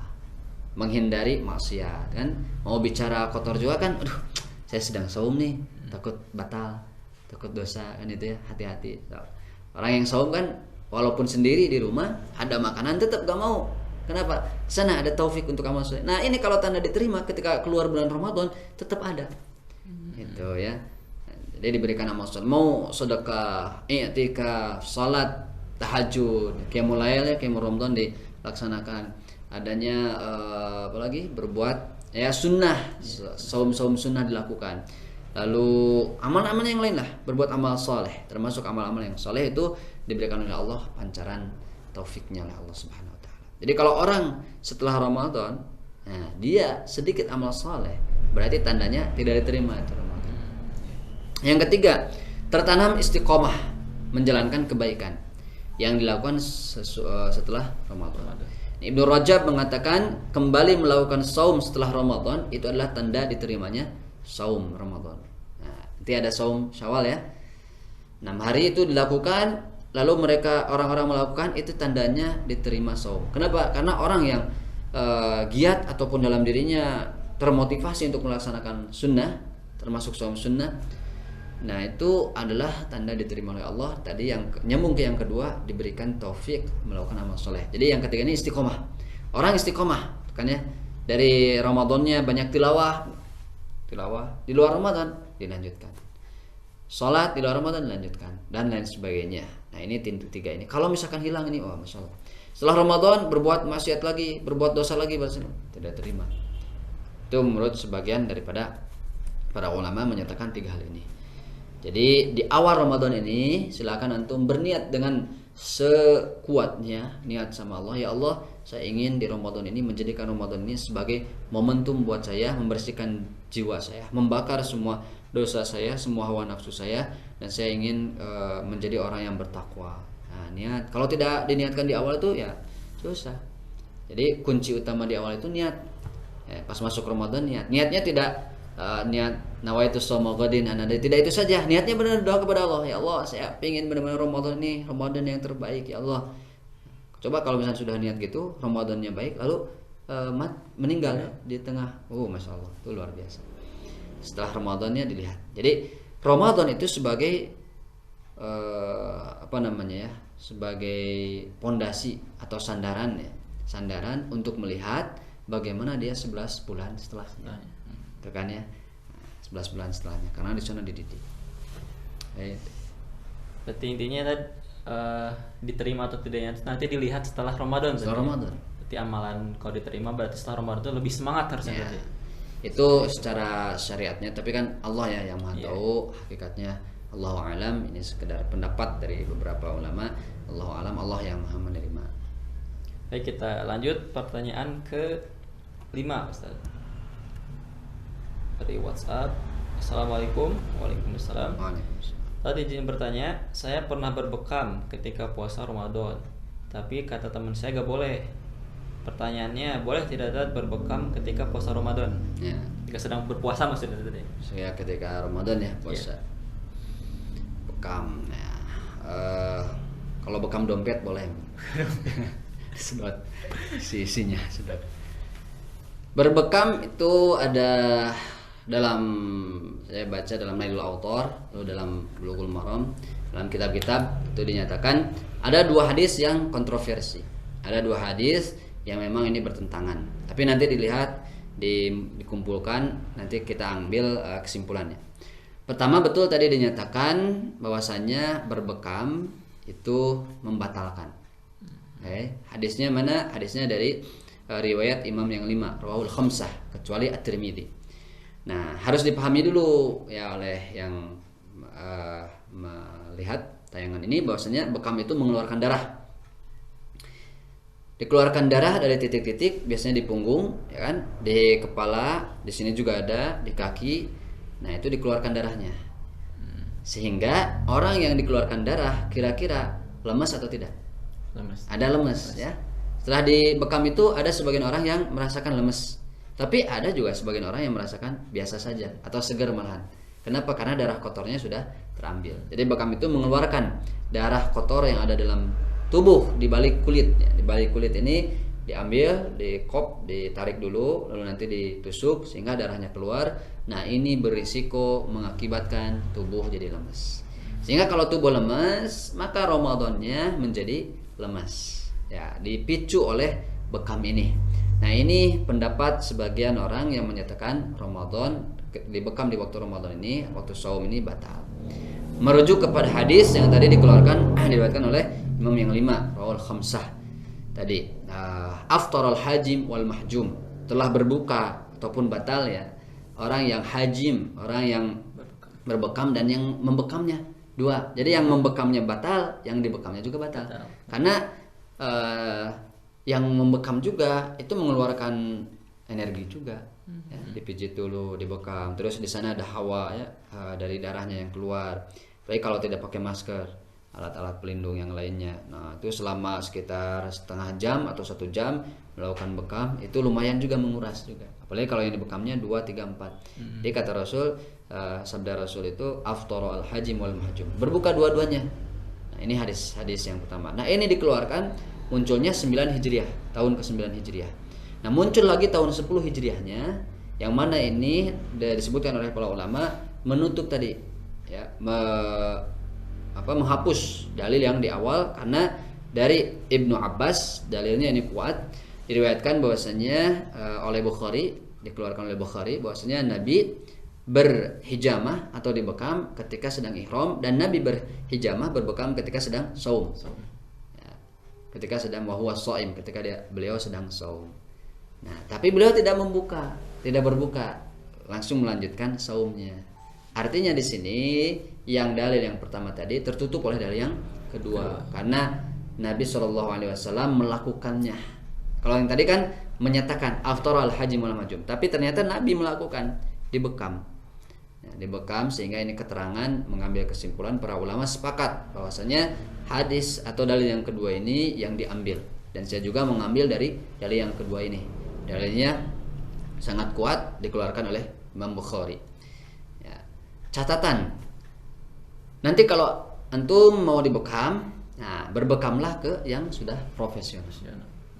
menghindari maksiat kan. Mau bicara kotor juga kan, aduh saya sedang saum nih, takut batal, takut dosa kan, itu ya, hati-hati. Orang yang saum kan walaupun sendiri di rumah ada makanan tetap gak mau. Kenapa? Sana ada taufik untuk amal soleh. Nah, ini kalau tanda diterima ketika keluar bulan Ramadan tetap ada. Gitu ya. Jadi diberikan amal soleh. Mau sedekah, i'tikaf, salat, tahajud, qiyamul lail, qiyamul Ramadan dilaksanakan. Adanya apalagi berbuat ya sunnah, saum-saum sunnah dilakukan. Lalu amal-amal yang lain lah, berbuat amal soleh, termasuk amal-amal yang soleh itu diberikan oleh Allah pancaran taufiknya oleh Allah Subhanahu wa taala. Jadi kalau orang setelah Ramadan, nah dia sedikit amal soleh, berarti tandanya tidak diterima itu Ramadan. Yang ketiga, tertanam istiqomah menjalankan kebaikan yang dilakukan setelah Ramadan. Ibnu Rajab mengatakan kembali melakukan saum setelah Ramadan itu adalah tanda diterimanya saum Ramadan. Nah, nanti ada saum Syawal ya. 6 hari itu dilakukan, lalu mereka orang-orang melakukan, itu tandanya diterima saum. Kenapa? Karena orang yang giat ataupun dalam dirinya termotivasi untuk melaksanakan sunnah, termasuk saum sunnah. Nah, itu adalah tanda diterima oleh Allah. Tadi yang nyambung ke yang kedua, diberikan taufik melakukan amal soleh. Jadi yang ketiga ini istiqomah. Orang istiqomah, kan ya. Dari Ramadannya banyak tilawah di luar Ramadan dilanjutkan, sholat di luar Ramadan dilanjutkan, dan lain sebagainya. Nah, ini tiga ini. Kalau misalkan hilang ini, wah masalah. Setelah Ramadan berbuat maksiat lagi, berbuat dosa lagi, tidak terima. Itu menurut sebagian daripada para ulama menyatakan 3 hal ini. Jadi di awal Ramadan ini silakan antum berniat dengan sekuatnya, niat sama Allah, ya Allah, saya ingin di Ramadan ini menjadikan Ramadan ini sebagai momentum buat saya membersihkan jiwa saya, membakar semua dosa saya, semua hawa nafsu saya, dan saya ingin menjadi orang yang bertakwa. Nah, niat. Kalau tidak diniatkan di awal itu ya dosa. Jadi kunci utama di awal itu niat. Ya, pas masuk Ramadan niat. Niatnya tidak niat nawaitu shauma ghadin anada, tidak itu saja, niatnya benar doa kepada Allah, ya Allah saya ingin benar-benar Ramadan ini Ramadan yang terbaik ya Allah. Coba kalau misalnya sudah niat gitu, Ramadannya baik, lalu meninggal di tengah, masya Allah, itu luar biasa. Setelah Ramadannya dilihat. Jadi Ramadan itu sebagai sebagai pondasi atau sandaran ya, sandaran untuk melihat bagaimana dia 11 bulan setelahnya, itu kan ya, 11 bulan setelahnya, karena di sana dididik. Berarti intinya tadi diterima atau tidaknya nanti dilihat setelah Ramadan. Setelah Ramadan. Berarti amalan kalau diterima berarti setelah Ramadan itu lebih semangat harusnya. Ya. Itu secara syariatnya, tapi kan Allah ya yang maha tahu hakikatnya. Allahu alam, ini sekedar pendapat dari beberapa ulama. Allahu alam, Allah yang maha menerima. Baik, kita lanjut pertanyaan ke-5 Ustaz. Dari WhatsApp. Assalamualaikum. Waalaikumsalam. Tadi izin bertanya, saya pernah berbekam ketika puasa Ramadan, tapi kata teman saya gak boleh. Pertanyaannya, boleh tidak Dad berbekam ketika puasa Ramadan? Ya. Ketika sedang berpuasa maksudnya tadi. Saya ketika Ramadan ya puasa. Bekam. Ya. Kalau bekam dompet boleh. Sedot isinya sedot. Berbekam itu ada dalam, saya baca dalam Nailul Autor, lalu dalam Bulughul Maram, dalam kitab-kitab itu dinyatakan ada 2 hadis yang kontroversi. Ada 2 hadis yang memang ini bertentangan. Tapi nanti dilihat, dikumpulkan, nanti kita ambil kesimpulannya. Pertama, betul tadi dinyatakan bahwasannya berbekam itu membatalkan. Hadisnya mana? Hadisnya dari riwayat Imam yang 5, rawahul khamsah, kecuali At-Tirmidzi. Nah, harus dipahami dulu ya oleh yang melihat tayangan ini, bahwasanya bekam itu mengeluarkan darah. Dikeluarkan darah dari titik-titik, biasanya di punggung, ya kan, di kepala, di sini juga ada, di kaki. Nah, itu dikeluarkan darahnya. Sehingga orang yang dikeluarkan darah kira-kira lemas atau tidak? Lemes. Ada lemes ya. Setelah dibekam itu ada sebagian orang yang merasakan lemes. Tapi ada juga sebagian orang yang merasakan biasa saja atau segar malahan. Kenapa? Karena darah kotornya sudah terambil. Jadi bekam itu mengeluarkan darah kotor yang ada dalam tubuh di balik kulit. Di balik kulit ini diambil, ditarik dulu, lalu nanti ditusuk sehingga darahnya keluar. Nah, ini berisiko mengakibatkan tubuh jadi lemas. Sehingga kalau tubuh lemas, maka Ramadannya menjadi lemas. Ya, dipicu oleh bekam ini. Nah, ini pendapat sebagian orang yang menyatakan Ramadan dibekam di waktu Ramadan ini, waktu saum ini batal. Merujuk kepada hadis yang tadi diriwayatkan oleh Imam yang 5, rawal khamsah. Tadi aftaral hajim wal mahjum, telah berbuka ataupun batal ya orang yang hajim, orang yang berbekam dan yang membekamnya. 2. Jadi yang membekamnya batal, yang dibekamnya juga batal. Karena yang membekam juga itu mengeluarkan energi juga. Ya, dipijit dulu, dibekam, terus di sana ada hawa ya, dari darahnya yang keluar. Tapi kalau tidak pakai masker, alat-alat pelindung yang lainnya. Nah, itu selama sekitar setengah jam atau 1 jam melakukan bekam, itu lumayan juga menguras juga. Apalagi kalau yang dibekamnya 2, 3, 4. Jadi kata Rasul, sabda Rasul itu aftaru al hajim wal mahjum, berbuka dua-duanya. Nah, ini hadis yang pertama. Nah, ini dikeluarkan munculnya 9 Hijriah, tahun ke-9 Hijriah. Nah, muncul lagi tahun 10 Hijriahnya, yang mana ini disebutkan oleh para ulama menutup tadi ya, menghapus dalil yang di awal, karena dari Ibnu Abbas dalilnya ini kuat, diriwayatkan bahwasanya oleh Bukhari, dikeluarkan oleh Bukhari bahwasanya Nabi berhijamah atau dibekam ketika sedang ihram, dan Nabi berhijamah berbekam ketika sedang saum. Ya, ketika sedang wahuwa shaim, ketika beliau sedang saum. Nah, tapi beliau tidak berbuka, langsung melanjutkan saumnya. Artinya di sini yang dalil yang pertama tadi tertutup oleh dalil yang kedua, karena Nabi SAW melakukannya. Kalau yang tadi kan menyatakan aftar al hajim wal majum, tapi ternyata Nabi melakukan dibekam. Nah, dibekam, sehingga ini keterangan mengambil kesimpulan para ulama sepakat bahwasanya hadis atau dalil yang kedua ini yang diambil, dan saya juga mengambil dari dalil yang kedua ini. Dalilnya sangat kuat, dikeluarkan oleh Imam Bukhari. Ya. Catatan. Nanti kalau antum mau dibekam, nah berbekamlah ke yang sudah profesional.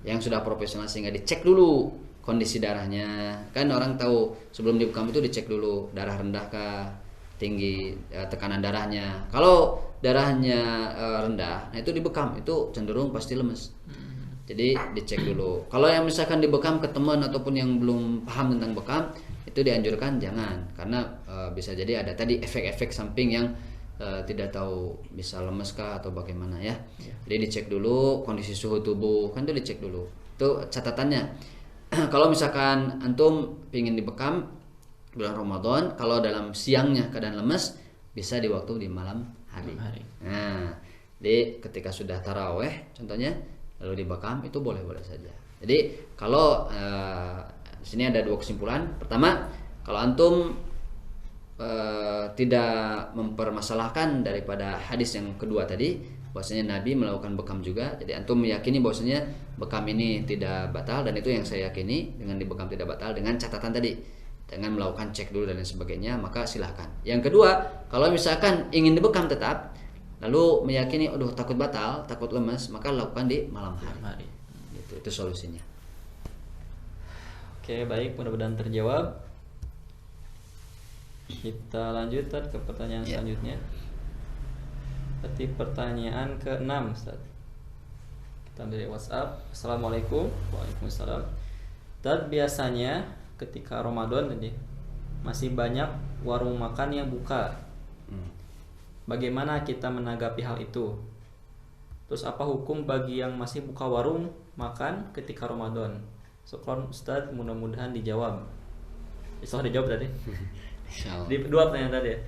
Yang sudah profesional sehingga dicek dulu kondisi darahnya. Kan orang tahu sebelum dibekam itu dicek dulu darah rendah kah, tinggi tekanan darahnya. Kalau darahnya rendah, nah itu dibekam, itu cenderung pasti lemes. Jadi dicek dulu. Kalau yang misalkan dibekam ke teman ataupun yang belum paham tentang bekam, itu dianjurkan jangan, karena bisa jadi ada tadi efek-efek samping yang tidak tahu bisa lemes kah atau bagaimana ya. Jadi dicek dulu kondisi suhu tubuh, kan itu dicek dulu. Itu catatannya. Kalau misalkan antum pingin dibekam bulan Ramadan, kalau dalam siangnya keadaan lemes, bisa di waktu di malam hari. Nah, jadi ketika sudah taraweh contohnya lalu dibekam, itu boleh-boleh saja. Jadi kalau di sini ada dua kesimpulan. Pertama, kalau antum tidak mempermasalahkan daripada hadis yang kedua tadi, bahwasanya Nabi melakukan bekam juga, jadi antum meyakini bahwasanya bekam ini tidak batal, dan itu yang saya yakini, dengan dibekam tidak batal dengan catatan tadi, dengan melakukan cek dulu dan lain sebagainya, maka silahkan. Yang kedua, kalau misalkan ingin dibekam tetap, lalu meyakini aduh takut batal, takut lemas, maka lakukan di malam hari. Itu solusinya. Oke, baik, mudah-mudahan terjawab. Kita lanjut ke pertanyaan selanjutnya. Berarti pertanyaan ke-6, Ustaz. Kita dari WhatsApp. Assalamualaikum. Waalaikumsalam. Dan biasanya ketika Ramadan tadi masih banyak warung makan yang buka. Bagaimana kita menanggapi hal itu? Terus apa hukum bagi yang masih buka warung makan ketika Ramadan? Syukron Ustaz, mudah-mudahan dijawab. Bisa dijawab tadi. Di dua pertanyaan tadi ya.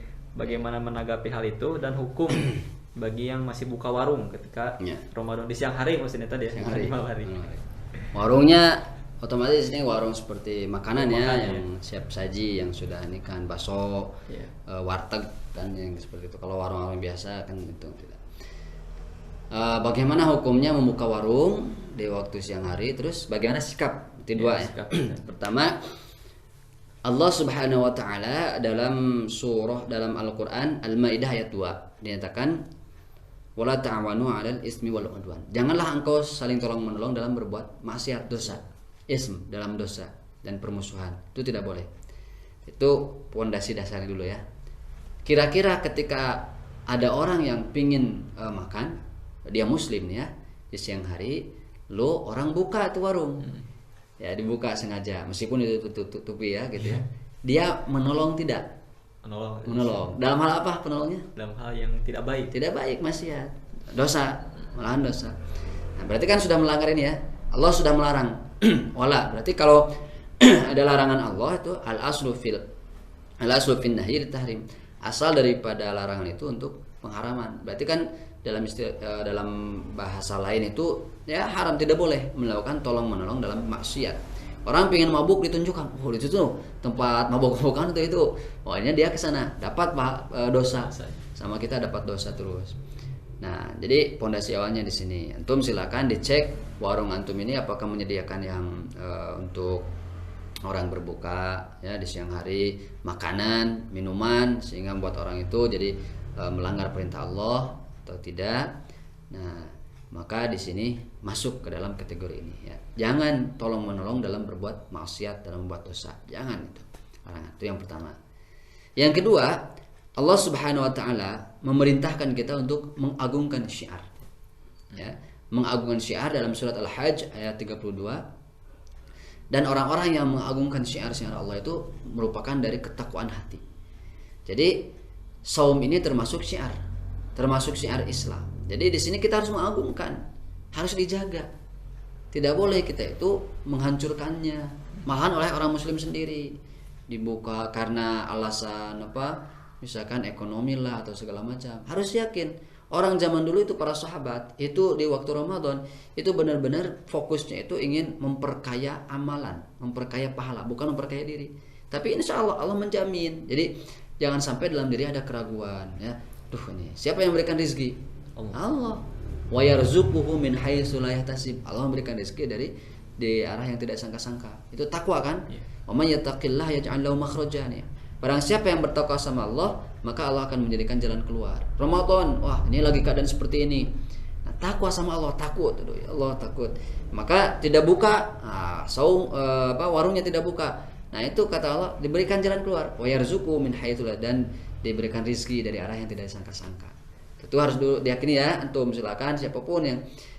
Bagaimana menanggapi hal itu dan hukum bagi yang masih buka warung ketika Ramadan di siang hari, maksudnya tadi ya, malam hari. Warungnya otomatis ini warung seperti makanan ya, yang siap saji, yang sudah ini kan bakso, warteg dan yang seperti itu. Kalau warung-warung biasa kan itu tidak. Bagaimana hukumnya membuka warung di waktu siang hari? Terus bagaimana sikap? Itu dua ya. Pertama, Allah Subhanahu wa taala dalam Al-Qur'an Al-Maidah ayat 2 dinyatakan wala ta'awanu 'alal ismi wal 'udwan. Janganlah engkau saling tolong-menolong dalam berbuat maksiat, dosa. Ism dalam dosa dan permusuhan. Itu tidak boleh. Itu pondasi dasarnya dulu ya. Kira-kira ketika ada orang yang pingin makan, dia muslim ya, di siang hari, lo orang buka tuh warung. Ya dibuka sengaja meskipun itu tutupi ya gitu ya. Dia menolong tidak? Menolong. Dalam hal apa penolongnya? Dalam hal yang tidak baik. Tidak baik, maksiat. Dosa, malahan dosa. Nah, berarti kan sudah melanggar ini ya. Allah sudah melarang. Wala, berarti kalau ada larangan Allah itu al-aslu fin nahyi tahrim. Asal daripada larangan itu untuk pengharaman. Berarti kan dalam bahasa lain itu ya haram, tidak boleh melakukan tolong menolong dalam maksiat. Orang pengen mabuk ditunjukkan, oh itu tuh tempat mabuk-mabukan itu, pokoknya dia ke sana dapat dosa, sama kita dapat dosa terus. Nah, jadi pondasi awalnya di sini. Antum silakan dicek warung antum ini apakah menyediakan yang untuk orang berbuka ya di siang hari, makanan, minuman, sehingga buat orang itu jadi melanggar perintah Allah atau tidak. Nah, maka di sini masuk ke dalam kategori ini ya. Jangan tolong menolong dalam berbuat maksiat, dalam membuat dosa. Jangan itu. Nah, itu yang pertama. Yang kedua, Allah Subhanahu wa taala memerintahkan kita untuk mengagungkan syiar. Ya, mengagungkan syiar dalam surat Al-Hajj ayat 32. Dan orang-orang yang mengagungkan syiar-syiar Allah itu merupakan dari ketakwaan hati. Jadi, saum ini termasuk syiar, termasuk syiar Islam. Jadi di sini kita harus mengagungkan, harus dijaga. Tidak boleh kita itu menghancurkannya. Malahan oleh orang muslim sendiri dibuka karena alasan apa? Misalkan ekonomi lah atau segala macam. Harus yakin orang zaman dulu itu para sahabat itu di waktu Ramadan itu benar-benar fokusnya itu ingin memperkaya amalan, memperkaya pahala, bukan memperkaya diri. Tapi insya Allah Allah menjamin. Jadi jangan sampai dalam diri ada keraguan ya. Duh ini siapa yang memberikan rezeki? Allah. Wa yarzuquhu min haitsu la yahtasib. Allah memberikan rezeki dari di arah yang tidak sangka-sangka. Itu takwa kan? Iya. Wa may yattaqillah yaj'al lahu makhrajan ya. Barang siapa yang bertakwa sama Allah, maka Allah akan menjadikan jalan keluar. Ramadan, wah ini lagi keadaan seperti ini. Nah, takwa sama Allah, takut, aduh, ya Allah takut. Maka tidak buka, warungnya tidak buka. Nah itu kata Allah diberikan jalan keluar. Wa yarzuqu min haitsu la, dan diberikan rizki dari arah yang tidak disangka-sangka. Itu harus diyakini ya. Antum silakan siapapun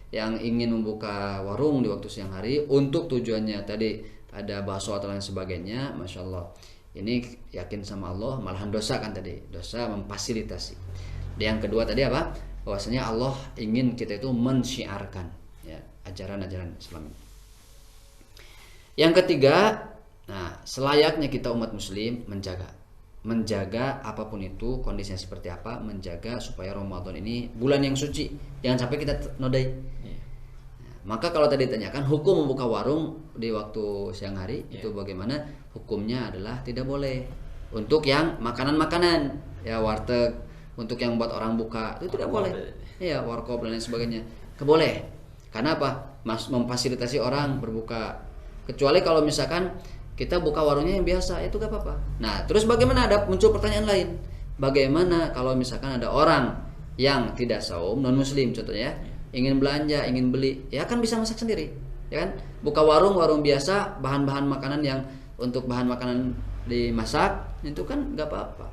yang ingin membuka warung di waktu siang hari untuk tujuannya tadi ada bakso atau lain sebagainya, masya Allah. Ini yakin sama Allah, malahan dosa kan tadi, dosa memfasilitasi. Dan yang kedua tadi apa? Bahwasanya Allah ingin kita itu mensyiarkan ya ajaran-ajaran Islam. Yang ketiga, nah selayaknya kita umat muslim menjaga apapun itu kondisinya seperti apa, menjaga supaya Ramadan ini bulan yang suci, jangan sampai kita nodai. Maka kalau tadi ditanyakan hukum membuka warung di waktu siang hari itu bagaimana? Hukumnya adalah tidak boleh. Untuk yang makanan-makanan ya warteg, untuk yang buat orang buka itu tidak boleh. Ya warkop dan lain sebagainya. Keboleh. Karena apa? Memfasilitasi orang berbuka. Kecuali kalau misalkan kita buka warungnya yang biasa itu gak apa-apa. Nah terus bagaimana? Ada muncul pertanyaan lain. Bagaimana kalau misalkan ada orang yang tidak saum, non muslim contohnya, ingin belanja, ingin beli, ya kan bisa masak sendiri, ya kan? Buka warung biasa, bahan-bahan makanan yang untuk bahan makanan dimasak itu kan nggak apa-apa.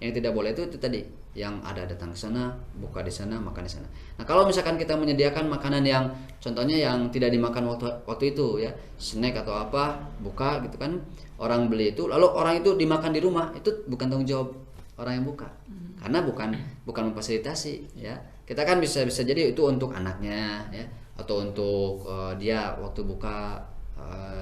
Yang tidak boleh itu tadi, yang ada datang ke sana, buka di sana, makan di sana. Nah kalau misalkan kita menyediakan makanan yang contohnya yang tidak dimakan waktu itu ya, snack atau apa, buka gitu kan, orang beli itu, lalu orang itu dimakan di rumah, itu bukan tanggung jawab orang yang buka, karena bukan memfasilitasi ya. Kita kan bisa jadi itu untuk anaknya ya, atau untuk dia waktu buka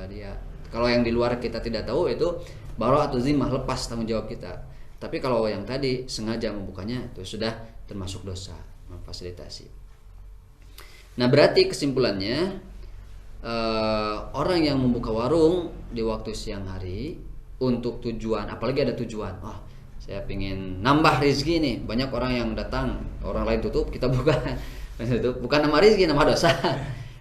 dia. Kalau yang di luar kita tidak tahu itu baru atau zimmah, lepas tanggung jawab kita. Tapi kalau yang tadi sengaja membukanya itu sudah termasuk dosa memfasilitasi. Nah berarti kesimpulannya orang yang membuka warung di waktu siang hari untuk tujuan, apalagi ada tujuan, saya pengen nambah rezeki nih, banyak orang yang datang, orang lain tutup, kita buka. Bukan nama rezeki, nama dosa.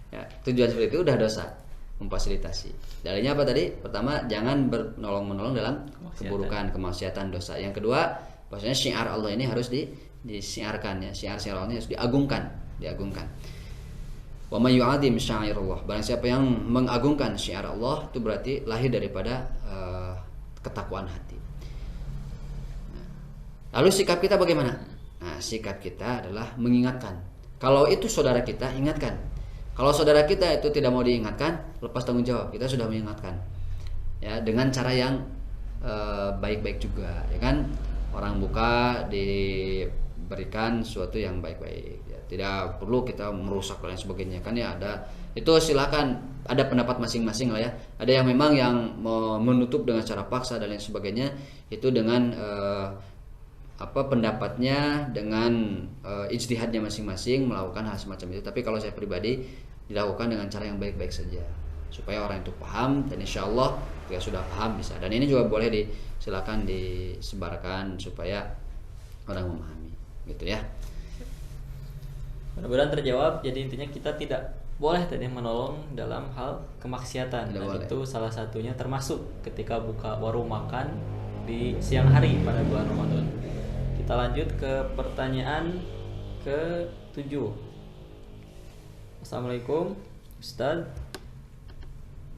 Ya, tujuan seperti itu udah dosa, memfasilitasi. Dalilnya apa tadi? Pertama, jangan menolong dalam keburukan, kemaksiatan, dosa. Yang kedua, bahwasanya syiar Allah ini harus disiarkan ya, syiar Allah ini harus diagungkan. Wa may yu'adzim syairallah. Barang siapa yang mengagungkan syiar Allah, itu berarti lahir daripada ketakwaan hati. Lalu sikap kita bagaimana? Nah, sikap kita adalah mengingatkan. Kalau itu saudara kita, ingatkan. Kalau saudara kita itu tidak mau diingatkan, lepas tanggung jawab. Kita sudah mengingatkan. Ya, dengan cara yang baik-baik juga, ya kan? Orang buka diberikan sesuatu yang baik-baik. Ya, tidak perlu kita merusak dan sebagainya. Kan ya ada itu silakan, ada pendapat masing-masing lah ya. Ada yang memang yang menutup dengan cara paksa dan lain sebagainya, itu dengan pendapatnya dengan ijtihadnya masing-masing melakukan hal semacam itu. Tapi kalau saya pribadi dilakukan dengan cara yang baik-baik saja supaya orang itu paham, dan insya Allah jika sudah paham bisa. Dan ini juga boleh silakan disebarkan supaya orang memahami gitu ya. Mudah-mudahan terjawab. Jadi intinya kita tidak boleh tadi menolong dalam hal kemaksiatan. Dan itu salah satunya termasuk ketika buka warung makan di siang hari pada bulan Ramadan. Kita lanjut ke pertanyaan ke-7. Assalamualaikum Ustaz.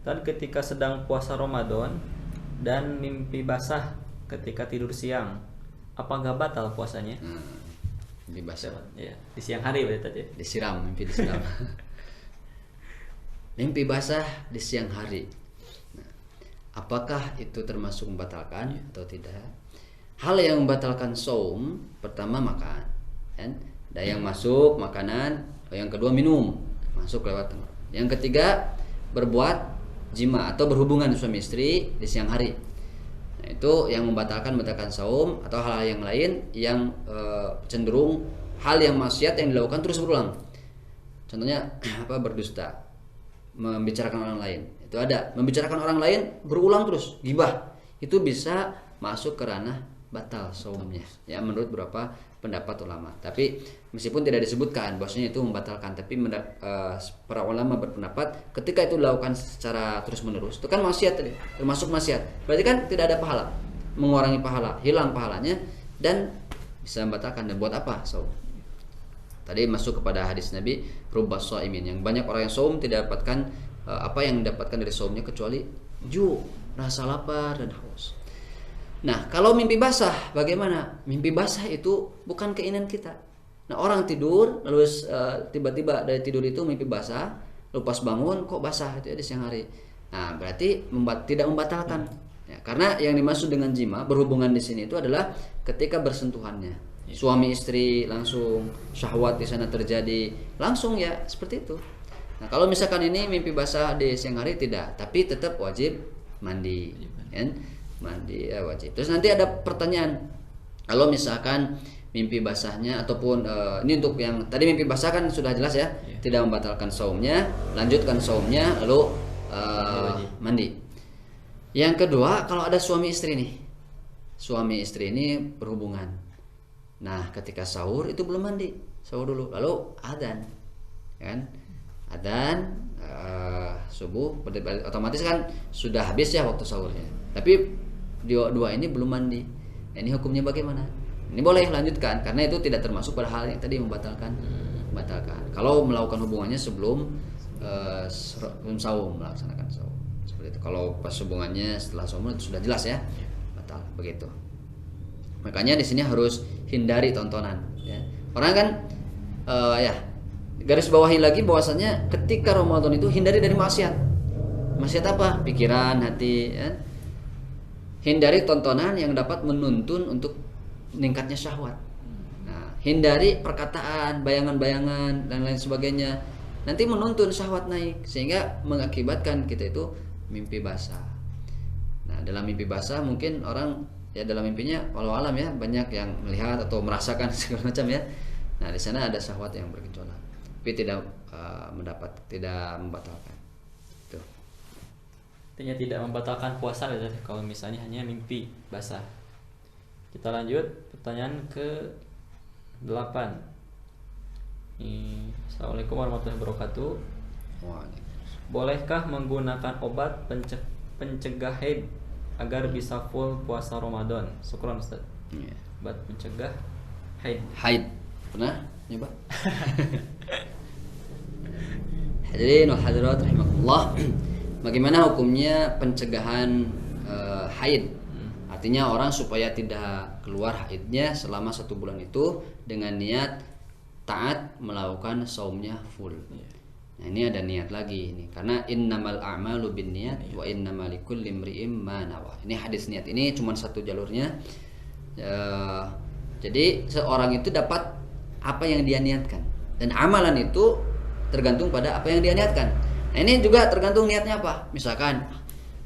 Dan ketika sedang puasa Ramadan dan mimpi basah ketika tidur siang, apakah batal puasanya? Mimpi basah. Ya, di siang hari berarti tadi. Mimpi disiram. Mimpi basah di siang hari. Nah, apakah itu termasuk membatalkan atau tidak? Hal yang membatalkan saum, pertama makan, kan? Ada yang masuk makanan, yang kedua minum, masuk lewat tenggorokan. Yang ketiga berbuat jima atau berhubungan suami istri di siang hari. Nah, itu yang membatalkan saum, atau hal yang lain yang cenderung hal yang maksiat yang dilakukan terus berulang. Contohnya berdusta, membicarakan orang lain. Itu ada, membicarakan orang lain berulang terus, ghibah. Itu bisa masuk ke ranah batal saumnya ya, menurut beberapa pendapat ulama. Tapi Meskipun tidak disebutkan bahwasanya itu membatalkan, tapi para ulama berpendapat ketika itu dilakukan secara terus-menerus, itu kan maksiat tadi, termasuk maksiat. Berarti kan tidak ada pahala, mengurangi pahala, hilang pahalanya dan bisa membatalkan. Dan buat apa saum? Tadi masuk kepada hadis Nabi, rubba shaimin, yang banyak orang yang saum tidak dapatkan apa yang didapatkan dari saumnya kecuali rasa lapar dan haus. Nah, kalau mimpi basah bagaimana? Mimpi basah itu bukan keinginan kita. Nah, orang tidur lalu tiba-tiba dari tidur itu mimpi basah, lalu pas bangun kok basah itu ya di siang hari. Nah, berarti tidak membatalkan. Ya, karena yang dimaksud dengan jima berhubungan di sini itu adalah ketika bersentuhannya. Suami istri langsung syahwat di sana terjadi, langsung ya seperti itu. Nah, kalau misalkan ini mimpi basah di siang hari tidak, tapi tetap wajib mandi, kan? Mandi ya wajib. Terus nanti ada pertanyaan, kalau misalkan mimpi basahnya ataupun ini untuk yang tadi mimpi basah kan sudah jelas ya, tidak membatalkan saumnya, lanjutkan saumnya lalu mandi. Yang kedua, kalau ada suami istri nih, suami istri ini berhubungan. Nah, ketika sahur itu belum mandi, sahur dulu, lalu adzan, kan? Adzan subuh, otomatis kan sudah habis ya waktu sahurnya. Tapi dua ini belum mandi. Nah, ini hukumnya bagaimana? Ini boleh lanjutkan karena itu tidak termasuk pada hal yang tadi membatalkan. Kalau melakukan hubungannya sebelum saum, melaksanakan saum. Seperti itu. Kalau pas hubungannya setelah saum itu sudah jelas ya, batal begitu. Makanya di sini harus hindari tontonan ya. Orang kan ya garis bawahi lagi bahwasanya ketika Ramadan itu hindari dari maksiat. Maksiat apa? Pikiran, hati ya. Hindari tontonan yang dapat menuntun untuk meningkatnya syahwat. Nah, hindari perkataan, bayangan-bayangan dan lain sebagainya. Nanti menuntun syahwat naik sehingga mengakibatkan kita itu mimpi basah. Nah, dalam mimpi basah mungkin orang ya dalam mimpinya walau alam ya banyak yang melihat atau merasakan segala macam ya. Nah, di sana ada syahwat yang bergejolak, tapi tidak tidak membatalkan. Itu. Artinya tidak membatalkan puasa ya, kalau misalnya hanya mimpi basah. Kita lanjut pertanyaan ke-8. Assalamualaikum warahmatullahi wabarakatuh. Bolehkah menggunakan obat pencegah haid agar bisa full puasa Ramadan? Syukran Ustaz. Obat pencegah haid. Haid. Pernah nyoba? Hadirin wal hadirat rahimakumullah. Bagaimana hukumnya pencegahan haid? Artinya orang supaya tidak keluar haidnya selama 1 bulan itu dengan niat taat melakukan saumnya full. Nah, ini ada niat lagi ini karena innamal a'malu binniyat wa innamal likulli imri'in ma nawa. Ini hadis niat ini cuma satu jalurnya. Jadi seorang itu dapat apa yang dia niatkan dan amalan itu tergantung pada apa yang dia niatkan. Nah, ini juga tergantung niatnya apa. Misalkan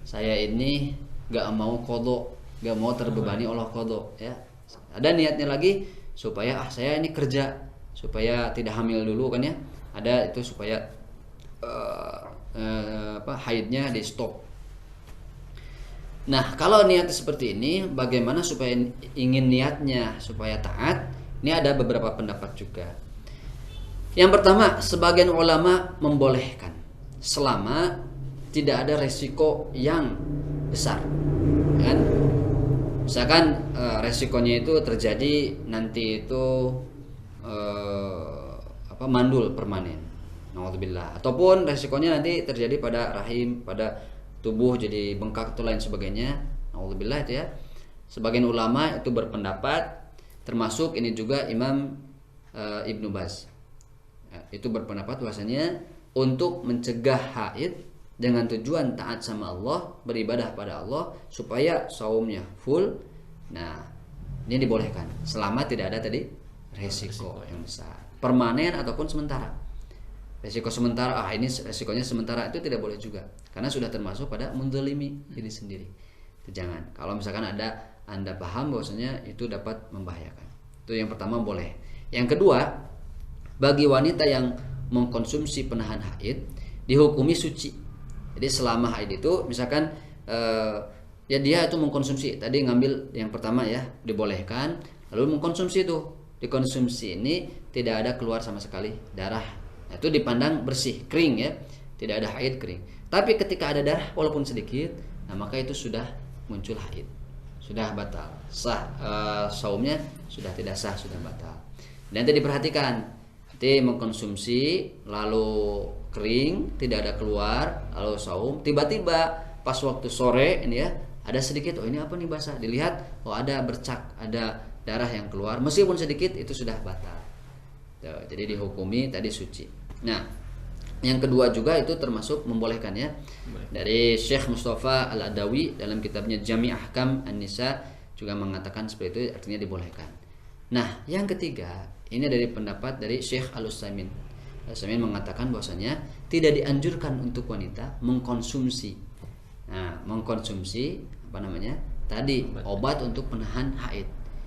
saya ini gak mau qadha, gak mau terbebani Allah qadha ya. Ada niatnya lagi supaya saya ini kerja supaya tidak hamil dulu kan ya. Ada itu supaya haidnya di stop. Nah, kalau niatnya seperti ini bagaimana supaya ingin niatnya supaya taat? Ini ada beberapa pendapat juga. Yang pertama, sebagian ulama membolehkan selama tidak ada resiko yang besar kan. Misalkan resikonya itu terjadi nanti itu mandul permanen, naudzubillah, ataupun resikonya nanti terjadi pada rahim, pada tubuh jadi bengkak atau lain sebagainya, naudzubillah itu ya. Sebagian ulama itu berpendapat, termasuk ini juga Imam Ibnu Baz itu berpendapat bahwasanya untuk mencegah haid dengan tujuan taat sama Allah, beribadah pada Allah supaya saumnya full. Nah, ini dibolehkan selama tidak ada tadi resiko yang besar, permanen ataupun sementara. Resiko sementara, ini resikonya sementara itu tidak boleh juga karena sudah termasuk pada menzalimi diri sendiri. Itu jangan. Kalau misalkan Anda paham bahwasanya itu dapat membahayakan. Itu yang pertama boleh. Yang kedua, bagi wanita yang mengkonsumsi penahan haid dihukumi suci. Jadi selama haid itu misalkan ya dia itu mengkonsumsi, tadi ngambil yang pertama ya dibolehkan, lalu mengkonsumsi itu, dikonsumsi ini tidak ada keluar sama sekali darah, itu dipandang bersih, kering ya, tidak ada haid, kering. Tapi ketika ada darah walaupun sedikit, nah maka itu sudah muncul haid, sudah batal, sah, saumnya sudah tidak sah, sudah batal. Dan nanti diperhatikan, nanti mengkonsumsi lalu kering, tidak ada keluar, lalu saum, tiba-tiba pas waktu sore ini ya ada sedikit, oh ini apa nih basah, dilihat, oh ada bercak, ada darah yang keluar, meskipun sedikit itu sudah batal. Tuh, jadi dihukumi tadi suci. Nah, yang kedua juga itu termasuk membolehkan ya. Dari Syekh Mustafa Al-Adawi dalam kitabnya Jami' Ahkam An-Nisa juga mengatakan seperti itu, artinya dibolehkan. Nah, yang ketiga ini dari pendapat dari Syekh Al-Utsaimin. Al-Utsaimin mengatakan bahwasanya tidak dianjurkan untuk wanita mengkonsumsi. Nah, mengkonsumsi apa namanya? Tadi obat untuk penahan haid.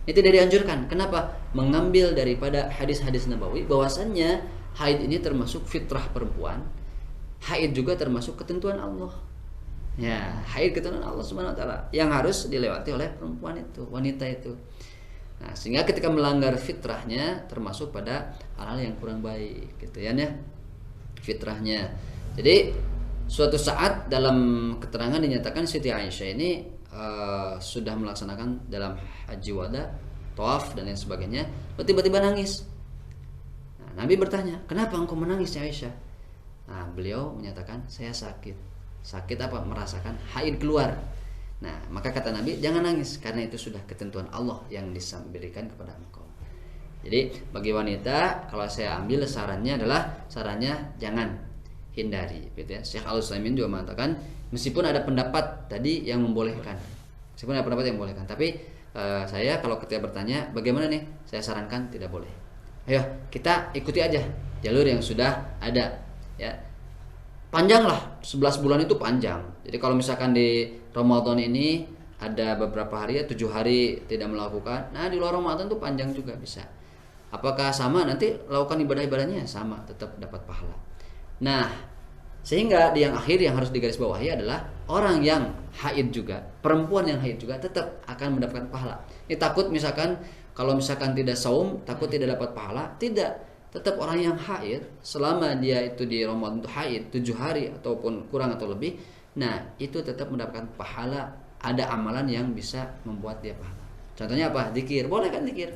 Ini tidak dianjurkan. Kenapa? Mengambil daripada hadis-hadis Nabawi bahwasannya haid ini termasuk fitrah perempuan. Haid juga termasuk ketentuan Allah. Ya, haid ketentuan Allah Subhanahu wa taala yang harus dilewati oleh perempuan itu, wanita itu. Nah, sehingga ketika melanggar fitrahnya termasuk pada hal-hal yang kurang baik gitu ya, fitrahnya. Jadi suatu saat dalam keterangan dinyatakan Siti Aisyah ini sudah melaksanakan dalam haji wada, tawaf dan lain sebagainya, lalu tiba-tiba nangis. Nah, Nabi bertanya, kenapa engkau menangis ya Aisyah? Nah, beliau menyatakan, saya sakit. Sakit apa? Merasakan haid keluar. Nah, maka kata Nabi, jangan nangis karena itu sudah ketentuan Allah yang diberikan kepada engkau. Jadi bagi wanita, kalau saya ambil sarannya jangan hindari, gitu ya. Syekh Al-Utsaimin juga mengatakan meskipun ada pendapat tadi yang membolehkan, tapi saya kalau ketika bertanya bagaimana nih, saya sarankan tidak boleh. Ayo kita ikuti aja jalur yang sudah ada, ya. Panjang lah, 11 bulan itu panjang. Jadi kalau misalkan di Ramadan ini ada beberapa hari ya, 7 hari tidak melakukan, nah di luar Ramadan itu panjang juga bisa. Apakah sama? Nanti lakukan ibadah-ibadahnya sama, tetap dapat pahala. Nah, sehingga di yang akhir yang harus digarisbawahi adalah orang yang haid juga, perempuan yang haid juga tetap akan mendapatkan pahala. Ini takut misalkan kalau misalkan tidak saum, takut tidak dapat pahala, tidak. Tetap orang yang haid selama dia itu di Ramadan itu haid 7 hari ataupun kurang atau lebih, nah itu tetap mendapatkan pahala, ada amalan yang bisa membuat dia pahala. Contohnya apa? Zikir, boleh kan zikir?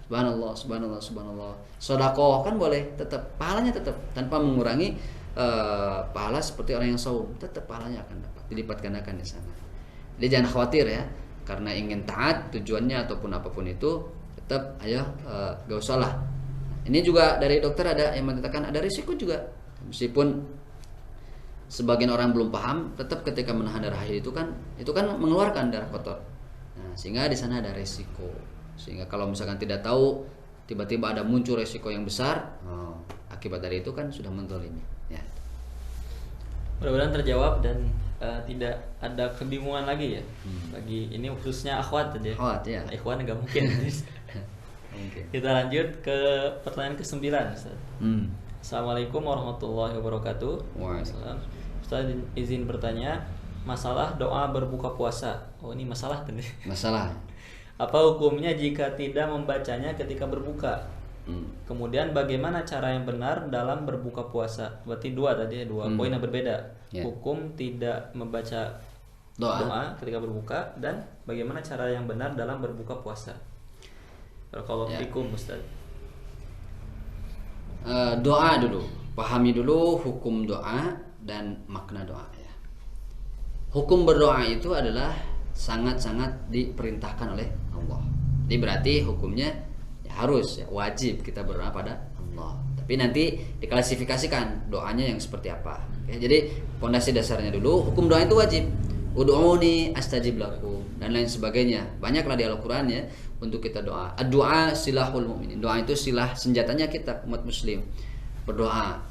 Subhanallah, subhanallah, subhanallah. Sedekah kan boleh, tetap pahalanya tetap tanpa mengurangi pahala seperti orang yang saum, tetap pahalanya akan dapat dilipat gandakan di sana. Jadi jangan khawatir ya, karena ingin taat tujuannya ataupun apapun itu, tetap ayo gak usah lah. Ini juga dari dokter ada yang mengatakan ada risiko juga, meskipun sebagian orang belum paham, tetap ketika menahan darah haid itu kan mengeluarkan darah kotor. Nah, sehingga di sana ada risiko. Sehingga kalau misalkan tidak tahu, tiba-tiba ada muncul risiko yang besar, akibat dari itu kan sudah menzalimi. Ya. Mudah-mudahan terjawab dan tidak ada kebingungan lagi ya. Bagi ini khususnya akhwat tadi. Akhwat ya. Ikhwan nggak mungkin. Okay. Kita lanjut ke pertanyaan ke-9, Ustaz. Assalamualaikum warahmatullahi wabarakatuh. Waalaikumsalam. Ustaz izin bertanya, masalah doa berbuka puasa. Oh, ini masalah tadi. Masalah. Apa hukumnya jika tidak membacanya ketika berbuka? Kemudian bagaimana cara yang benar dalam berbuka puasa? Berarti dua poin yang berbeda. Yeah. Hukum tidak membaca doa ketika berbuka dan bagaimana cara yang benar dalam berbuka puasa. Kalau fikum Ustaz. Doa dulu, pahami dulu hukum doa dan makna doa ya. Hukum berdoa itu adalah sangat-sangat diperintahkan oleh Allah. Jadi berarti hukumnya harus wajib kita berdoa pada Allah. Tapi nanti diklasifikasikan doanya yang seperti apa. Ya, jadi pondasi dasarnya dulu hukum doa itu wajib. Ud'uni astajib lakum dan lain sebagainya. Banyaklah di Al-Qur'an ya untuk kita doa. Ad-du'a silahul mu'minin. Doa itu silah senjatanya kita umat muslim. Berdoa.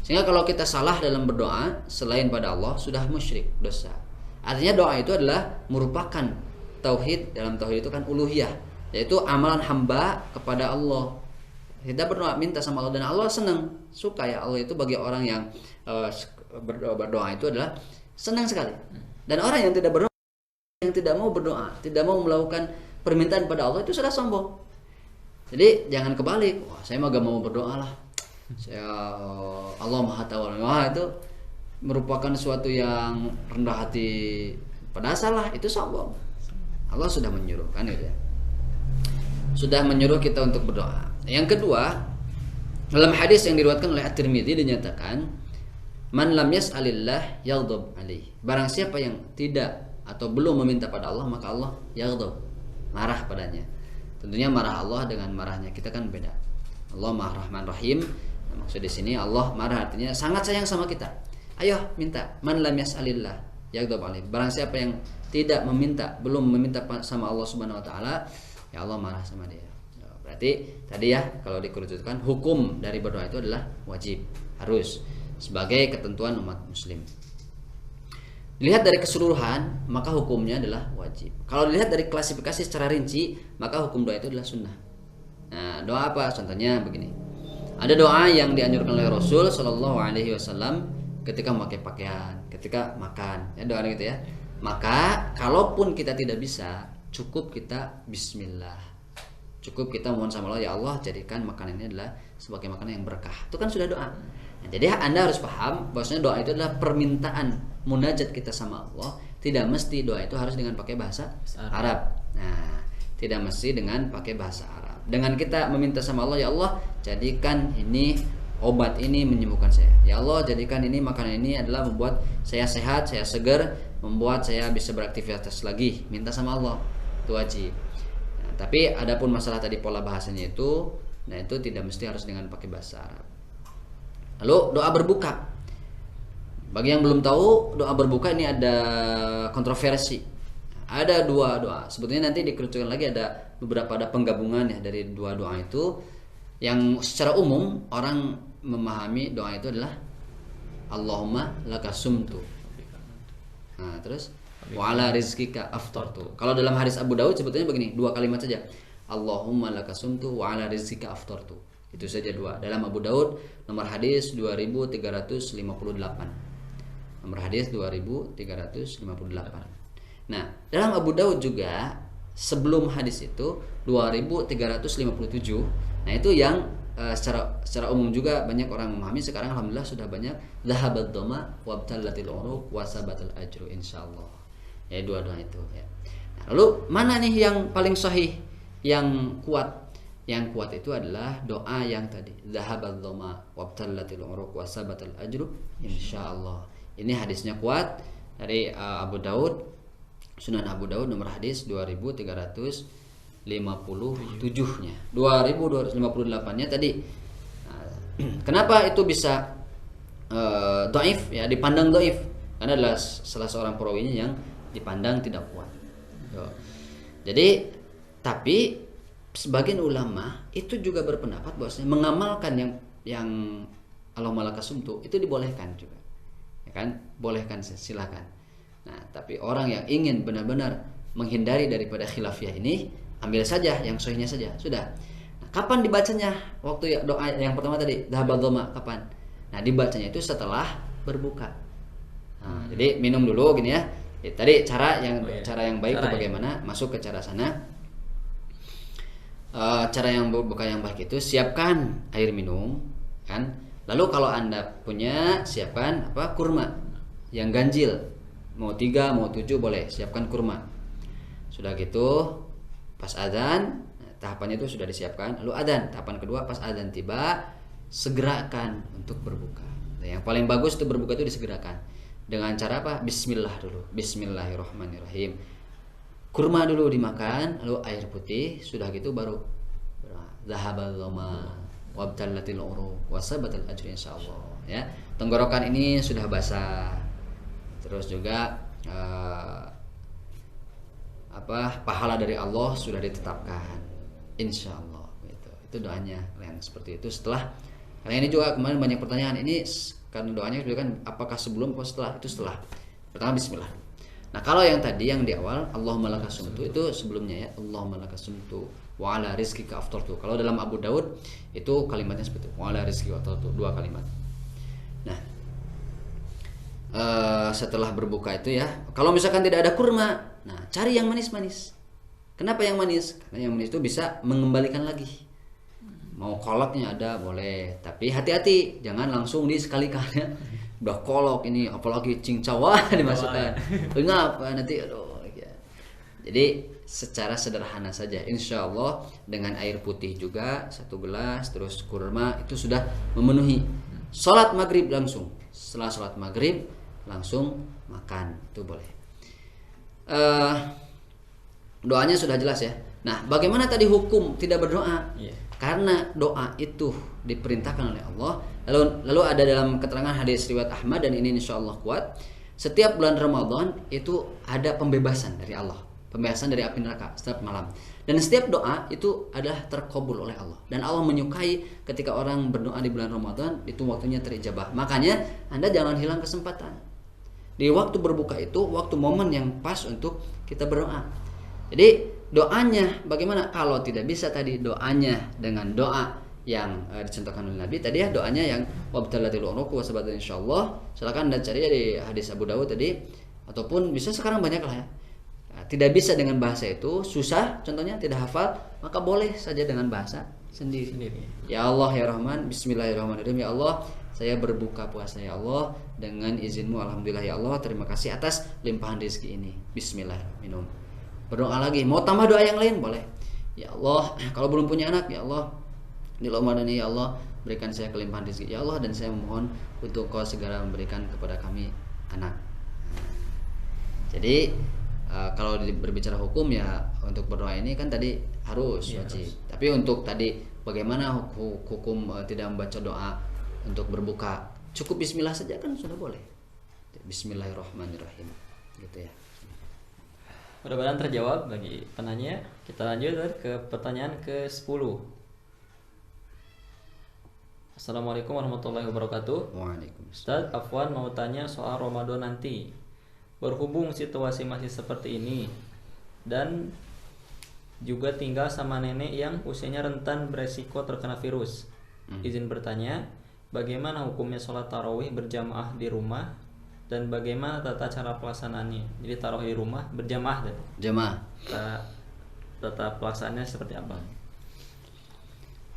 Sehingga kalau kita salah dalam berdoa selain pada Allah sudah musyrik, dosa. Artinya doa itu adalah merupakan tauhid. Dalam tauhid itu kan uluhiyah, yaitu amalan hamba kepada Allah. Kita berdoa minta sama Allah dan Allah senang, suka ya. Allah itu bagi orang yang berdoa itu adalah senang sekali. Dan orang yang tidak berdoa, yang tidak mau berdoa, tidak mau melakukan permintaan pada Allah itu sudah sombong. Jadi jangan kebalik, wah saya mah gak mau berdoa lah, saya Allah Maha Tahu. Wah itu merupakan suatu yang rendah hati, padahal salah, itu sombong. Allah sudah menyuruh kan gitu ya, sudah menyuruh kita untuk berdoa. Yang kedua, dalam hadis yang diriwayatkan oleh At-Tirmidzi dinyatakan, man lam yas'alillah yaghdab alaih. Barang siapa yang tidak atau belum meminta pada Allah, maka Allah yaghdab, marah padanya. Tentunya marah Allah dengan marahnya kita kan beda. Allah Maha Rahman Rahim. Nah, maksud di sini Allah marah artinya sangat sayang sama kita. Ayo minta. Man lam yas'alillah yaghdab alaih. Barang siapa yang tidak meminta, belum meminta sama Allah Subhanahu wa taala, ya Allah marah sama dia. Berarti tadi ya kalau dikerucutkan, hukum dari berdoa itu adalah wajib, harus, sebagai ketentuan umat muslim. Dilihat dari keseluruhan, maka hukumnya adalah wajib. Kalau dilihat dari klasifikasi secara rinci, maka hukum doa itu adalah sunnah. Nah, doa apa? Contohnya begini. Ada doa yang dianjurkan oleh Rasul Shallallahu Alaihi Wasallam ketika memakai pakaian, ketika makan. Ya, doa gitu ya. Maka, kalaupun kita tidak bisa, cukup kita Bismillah. Cukup kita mohon sama Allah, ya Allah jadikan makanan ini adalah sebagai makanan yang berkah. Itu kan sudah doa. Nah, jadi Anda harus paham bahwasanya doa itu adalah permintaan munajat kita sama Allah. Tidak mesti doa itu harus dengan pakai bahasa Arab. Nah, tidak mesti dengan pakai bahasa Arab. Dengan kita meminta sama Allah, ya Allah jadikan ini obat ini menyembuhkan saya. Ya Allah jadikan ini makanan ini adalah membuat saya sehat, saya segar, membuat saya bisa beraktivitas lagi. Minta sama Allah, itu wajib. Nah, tapi adapun masalah tadi pola bahasanya itu, nah itu tidak mesti harus dengan pakai bahasa Arab. Lalu doa berbuka. Bagi yang belum tahu, doa berbuka ini ada kontroversi. Ada dua doa. Sebetulnya nanti dikerucutkan lagi ada beberapa, ada penggabungan ya dari dua doa itu. Yang secara umum orang memahami doa itu adalah Allahumma lakasumtu. Nah, terus wa ala rizqika aftartu. Kalau dalam hadis Abu Daud sebetulnya begini, dua kalimat saja. Allahumma lakasumtu wa ala rizqika aftartu. Itu saja dua. Dalam Abu Daud nomor hadis 2358. Nomor hadis 2358. Nah, dalam Abu Daud juga sebelum hadis itu 2357. Nah, itu yang secara umum juga banyak orang memahami. Sekarang alhamdulillah sudah banyak. Dhahabat dhamma wabtallatil uruq wasabatal ajru insyaallah. Ya, dua-dua itu ya. Nah, lalu mana nih yang paling sahih, yang kuat? Yang kuat itu adalah doa yang tadi, dhahabat dhamma wabtallatil uruq wasabatal ajru insyaallah. Ini hadisnya kuat dari Abu Daud, Sunan Abu Daud nomor hadis 2357-nya. 2258-nya tadi. Nah, kenapa itu bisa dhaif ya, dipandang dhaif? Karena adalah salah seorang perawinya yang dipandang tidak kuat. Jadi tapi sebagian ulama itu juga berpendapat bahwasanya mengamalkan yang Allahumma lakasumtu itu dibolehkan juga. Ya kan? Bolehkan, silakan. Nah, tapi orang yang ingin benar-benar menghindari daripada khilafiyah ini, ambil saja yang sahihnya saja, sudah. Nah, kapan dibacanya? Waktu doa yang pertama tadi, dhahabat dhamma, kapan? Nah, dibacanya itu setelah berbuka. Nah, jadi minum dulu gini ya. Tadi cara yang baik itu bagaimana? Masuk ke cara sana. Cara yang berbuka yang baik itu siapkan air minum, kan? Lalu kalau Anda punya, siapkan kurma yang ganjil. Mau 3, mau 7 boleh, siapkan kurma. Sudah gitu, pas adzan, tahapannya itu sudah disiapkan. Lalu adzan, tahapan kedua pas adzan tiba, segerakan untuk berbuka. Nah, yang paling bagus itu berbuka itu disegerakan. Dengan cara apa? Bismillah dulu. Bismillahirrahmanirrahim. Kurma dulu dimakan, lalu air putih, sudah gitu baru dhahabal dhamma wabtallatil uruq wasabatal ajru insyaallah ya. Tenggorokan ini sudah basah. Terus juga pahala dari Allah sudah ditetapkan insyaallah gitu. Itu doanya yang seperti itu. Setelah, karena ini juga kemarin banyak pertanyaan ini, karena doanya juga kan apakah sebelum atau setelah? Itu setelah. Pertama bismillah. Nah, kalau yang tadi yang di awal Allahumma lakasumtu itu sebelumnya ya, Allahumma lakasumtu wa ala rizqika aftartu. Kalau dalam Abu Daud itu kalimatnya seperti itu, wa ala rizqika aftartu, 2 kalimat. Nah, setelah berbuka itu ya, kalau misalkan tidak ada kurma, nah cari yang manis-manis. Kenapa yang manis? Karena yang manis itu bisa mengembalikan lagi mau kolaknya ada boleh, tapi hati-hati jangan langsung di sekali-kali udah kolok ini, apalagi cincau dimasukkan ngapa nanti aduh ya. Jadi secara sederhana saja, insya Allah dengan air putih juga 1 gelas, terus kurma itu sudah memenuhi. Sholat maghrib langsung, setelah sholat maghrib langsung makan itu boleh. Doanya sudah jelas ya. Nah, bagaimana tadi hukum tidak berdoa? Karena doa itu diperintahkan oleh Allah. Lalu ada dalam keterangan hadis riwayat Ahmad, dan ini insya Allah kuat. Setiap bulan Ramadan itu ada pembebasan dari Allah, pembebasan dari api neraka setiap malam. Dan setiap doa itu adalah terkabul oleh Allah. Dan Allah menyukai ketika orang berdoa di bulan Ramadan, itu waktunya terijabah. Makanya Anda jangan hilang kesempatan. Di waktu berbuka itu waktu momen yang pas untuk kita berdoa. Jadi doanya bagaimana? Kalau tidak bisa tadi doanya dengan doa yang dicontohkan oleh Nabi tadi ya, doanya yang wabtalatil unuq wasabata insyaallah, silakan Anda cari di hadis Abu Dawud tadi, ataupun bisa sekarang banyak lah ya. Nah, tidak bisa dengan bahasa itu, susah contohnya tidak hafal, maka boleh saja dengan bahasa sendiri. Ya Allah ya Rahman, bismillahirrahmanirrahim, ya Allah saya berbuka puasa ya Allah dengan izinmu, alhamdulillah ya Allah, terima kasih atas limpahan rezeki ini, bismillah, minum. Berdoa lagi, mau tambah doa yang lain boleh. Ya Allah, kalau belum punya anak, ya Allah di Ramadan ini ya Allah berikan saya kelimpahan rezeki ya Allah, dan saya memohon untuk Kau segera memberikan kepada kami anak. Jadi kalau berbicara hukum ya untuk berdoa ini kan tadi harus wajib. Tapi untuk tadi bagaimana hukum tidak membaca doa untuk berbuka, cukup bismillah saja kan sudah boleh. Bismillahirrahmanirrahim gitu ya. Mudah-mudahan terjawab bagi penanya. Kita lanjut ke pertanyaan ke-10. Assalamualaikum warahmatullahi wabarakatuh. Waalaikumsalam. Ustaz, Afwan mau tanya soal Ramadan nanti. Berhubung situasi masih seperti ini dan juga tinggal sama nenek yang usianya rentan beresiko terkena virus. Izin bertanya, bagaimana hukumnya sholat tarawih berjamaah di rumah dan bagaimana tata cara pelaksanaannya? Jadi tarawih di rumah berjamaah dan jamaah. Tata pelaksanaannya seperti apa?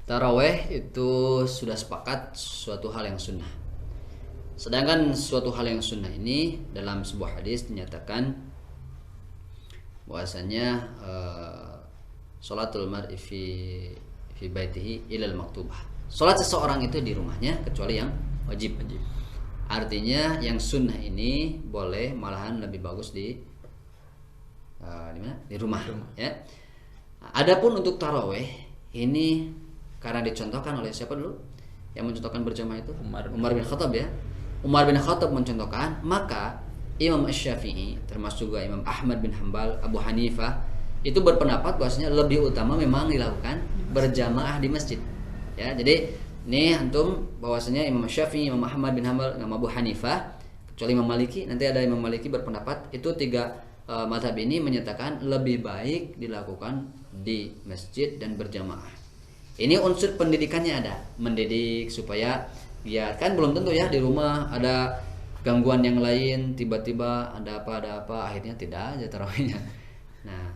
Taraweh itu sudah sepakat suatu hal yang sunnah. Sedangkan suatu hal yang sunnah ini dalam sebuah hadis dinyatakan bahwasanya sholatul mar'i fi baitihi ilal maktubah. Salat seseorang itu di rumahnya kecuali yang wajib. Artinya yang sunnah ini boleh, malahan lebih bagus di mana? Di rumah. Ya. Adapun untuk taraweh ini karena dicontohkan oleh siapa dulu yang mencontohkan berjamaah itu? Umar bin Khattab ya. Umar bin Khattab mencontohkan, maka Imam Asy-Syafi'i termasuk juga Imam Ahmad bin Hanbal, Abu Hanifah itu berpendapat bahwasanya lebih utama memang dilakukan berjamaah di masjid. Ya, jadi ini antum bahwasanya Imam Syafi'i, Imam Ahmad bin Hanbal, Imam Abu Hanifah, kecuali Imam Maliki, nanti ada Imam Maliki berpendapat itu tiga mazhab ini menyatakan lebih baik dilakukan di masjid dan berjamaah. Ini unsur pendidikannya ada, mendidik supaya ya kan belum tentu ya di rumah ada gangguan yang lain, tiba-tiba ada apa akhirnya tidak aja tarawihnya. Nah,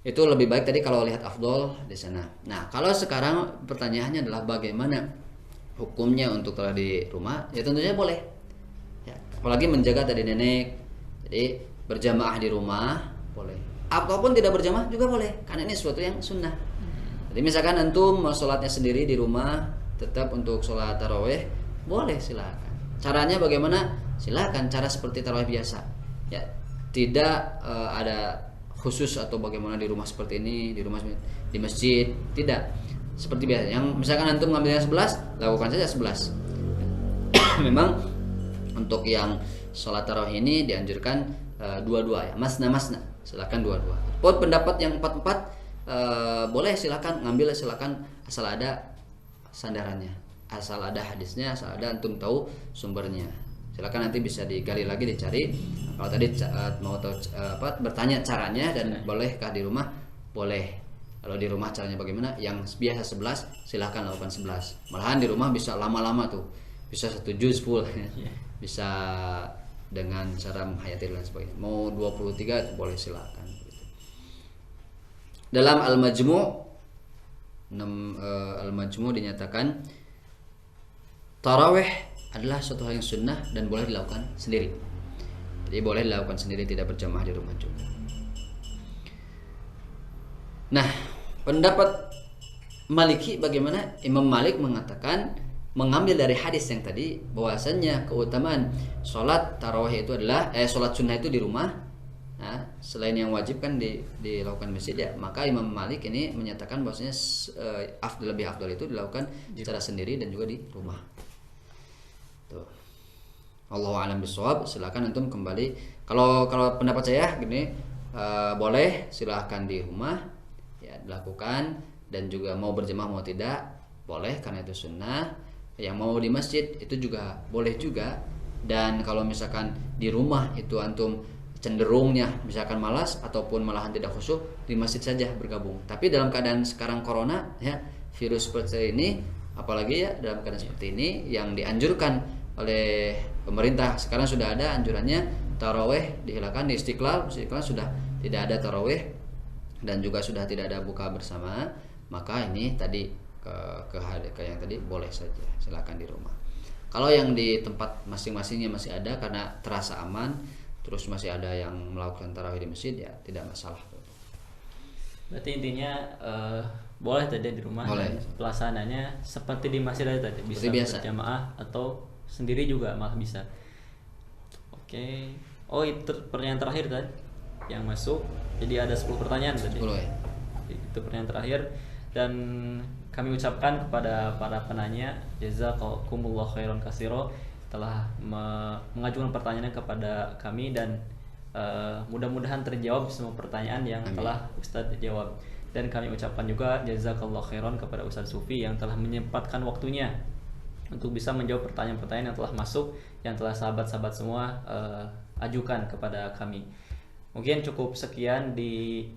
itu lebih baik tadi kalau lihat afdol di sana. Nah, kalau sekarang pertanyaannya adalah bagaimana hukumnya untuk kalau di rumah? Ya tentunya boleh. Ya, apalagi menjaga tadi nenek. Jadi berjamaah di rumah boleh. Ataupun tidak berjamaah juga boleh. Karena ini sesuatu yang sunnah. Jadi misalkan antum mau sholatnya sendiri di rumah, tetap untuk sholat tarawih boleh, silakan. Caranya bagaimana? Silakan cara seperti tarawih biasa. Ya, tidak ada khusus atau bagaimana di rumah seperti ini, di rumah di masjid, tidak. Seperti biasa. Yang misalkan antum ngambilnya 11, lakukan saja 11. Memang untuk yang sholat tarawih ini dianjurkan dua-dua ya, masna. Silakan dua-dua. Buat pendapat yang 4-4 boleh, silakan ngambil, silakan asal ada sandarannya, asal ada hadisnya, asal ada antum tahu sumbernya. Silakan nanti bisa digali lagi, dicari. Kalau tadi mau tahu bertanya caranya dan bolehkah di rumah, boleh. Kalau di rumah caranya bagaimana? Yang biasa 11 silakan lakukan 11. Malahan di rumah bisa lama-lama tuh, bisa 1 juz full, bisa dengan cara menghayati dan sebagainya. Mau 23 boleh, silakan. Dalam Al-Majmu' Al-Majmu' dinyatakan tarawih adalah suatu hal yang sunnah dan boleh dilakukan sendiri. Jadi boleh dilakukan sendiri, tidak berjamaah di rumah juga. Nah, pendapat Maliki bagaimana? Imam Malik mengatakan mengambil dari hadis yang tadi bahwasannya keutamaan sholat tarawih itu adalah sholat sunnah itu di rumah. Nah, selain yang wajib kan dilakukan masjid ya, maka Imam Malik ini menyatakan bahwasanya lebih afdal itu dilakukan secara sendiri dan juga di rumah. Tuh. Allahu a'lam bishawab. Silakan antum kembali. Kalau pendapat saya gini, boleh silahkan di rumah ya dilakukan, dan juga mau berjamaah mau tidak boleh karena itu sunnah. Yang mau di masjid itu juga boleh juga. Dan kalau misalkan di rumah itu antum cenderungnya misalkan malas ataupun malahan tidak khusyuk, di masjid saja bergabung. Tapi dalam keadaan sekarang corona ya, virus seperti ini, apalagi ya dalam keadaan seperti ini yang dianjurkan oleh pemerintah sekarang sudah ada anjurannya tarawih dihilangkan di Istiqlal sudah tidak ada tarawih dan juga sudah tidak ada buka bersama. Maka ini tadi ke yang tadi boleh saja silakan di rumah. Kalau yang di tempat masing-masingnya masih ada karena terasa aman, terus masih ada yang melakukan tarawih di masjid ya tidak masalah. Berarti intinya boleh tadi di rumah. Boleh. Pelaksananya seperti di masjid aja tadi, bisa berjamaah atau sendiri juga malah bisa. Oke. Oh, itu pertanyaan terakhir tadi yang masuk. Jadi ada 10 pertanyaan tadi. 10 ya. Itu pertanyaan terakhir, dan kami ucapkan kepada para penanya jazakumullah khairan katsira telah mengajukan pertanyaannya kepada kami, dan mudah-mudahan terjawab semua pertanyaan yang telah Ustadz jawab. Dan kami ucapkan juga jazakallah khairan kepada Ustadz Sufi yang telah menyempatkan waktunya untuk bisa menjawab pertanyaan-pertanyaan yang telah masuk, yang telah sahabat-sahabat semua ajukan kepada kami. Mungkin cukup sekian di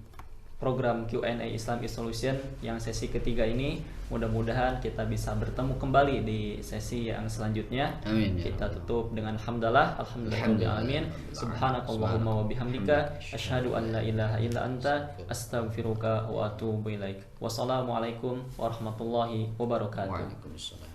program Q&A Islam is Solution yang sesi ketiga ini. Mudah-mudahan kita bisa bertemu kembali di sesi yang selanjutnya. Amin. Kita tutup dengan alhamdulillahirabbil alamin. Subhanakallahumma wa bihamdika asyhadu an la ilaha illa anta astaghfiruka wa atubu ilaik. Wassalamualaikum warahmatullahi wabarakatuh. Waalaikumsalam.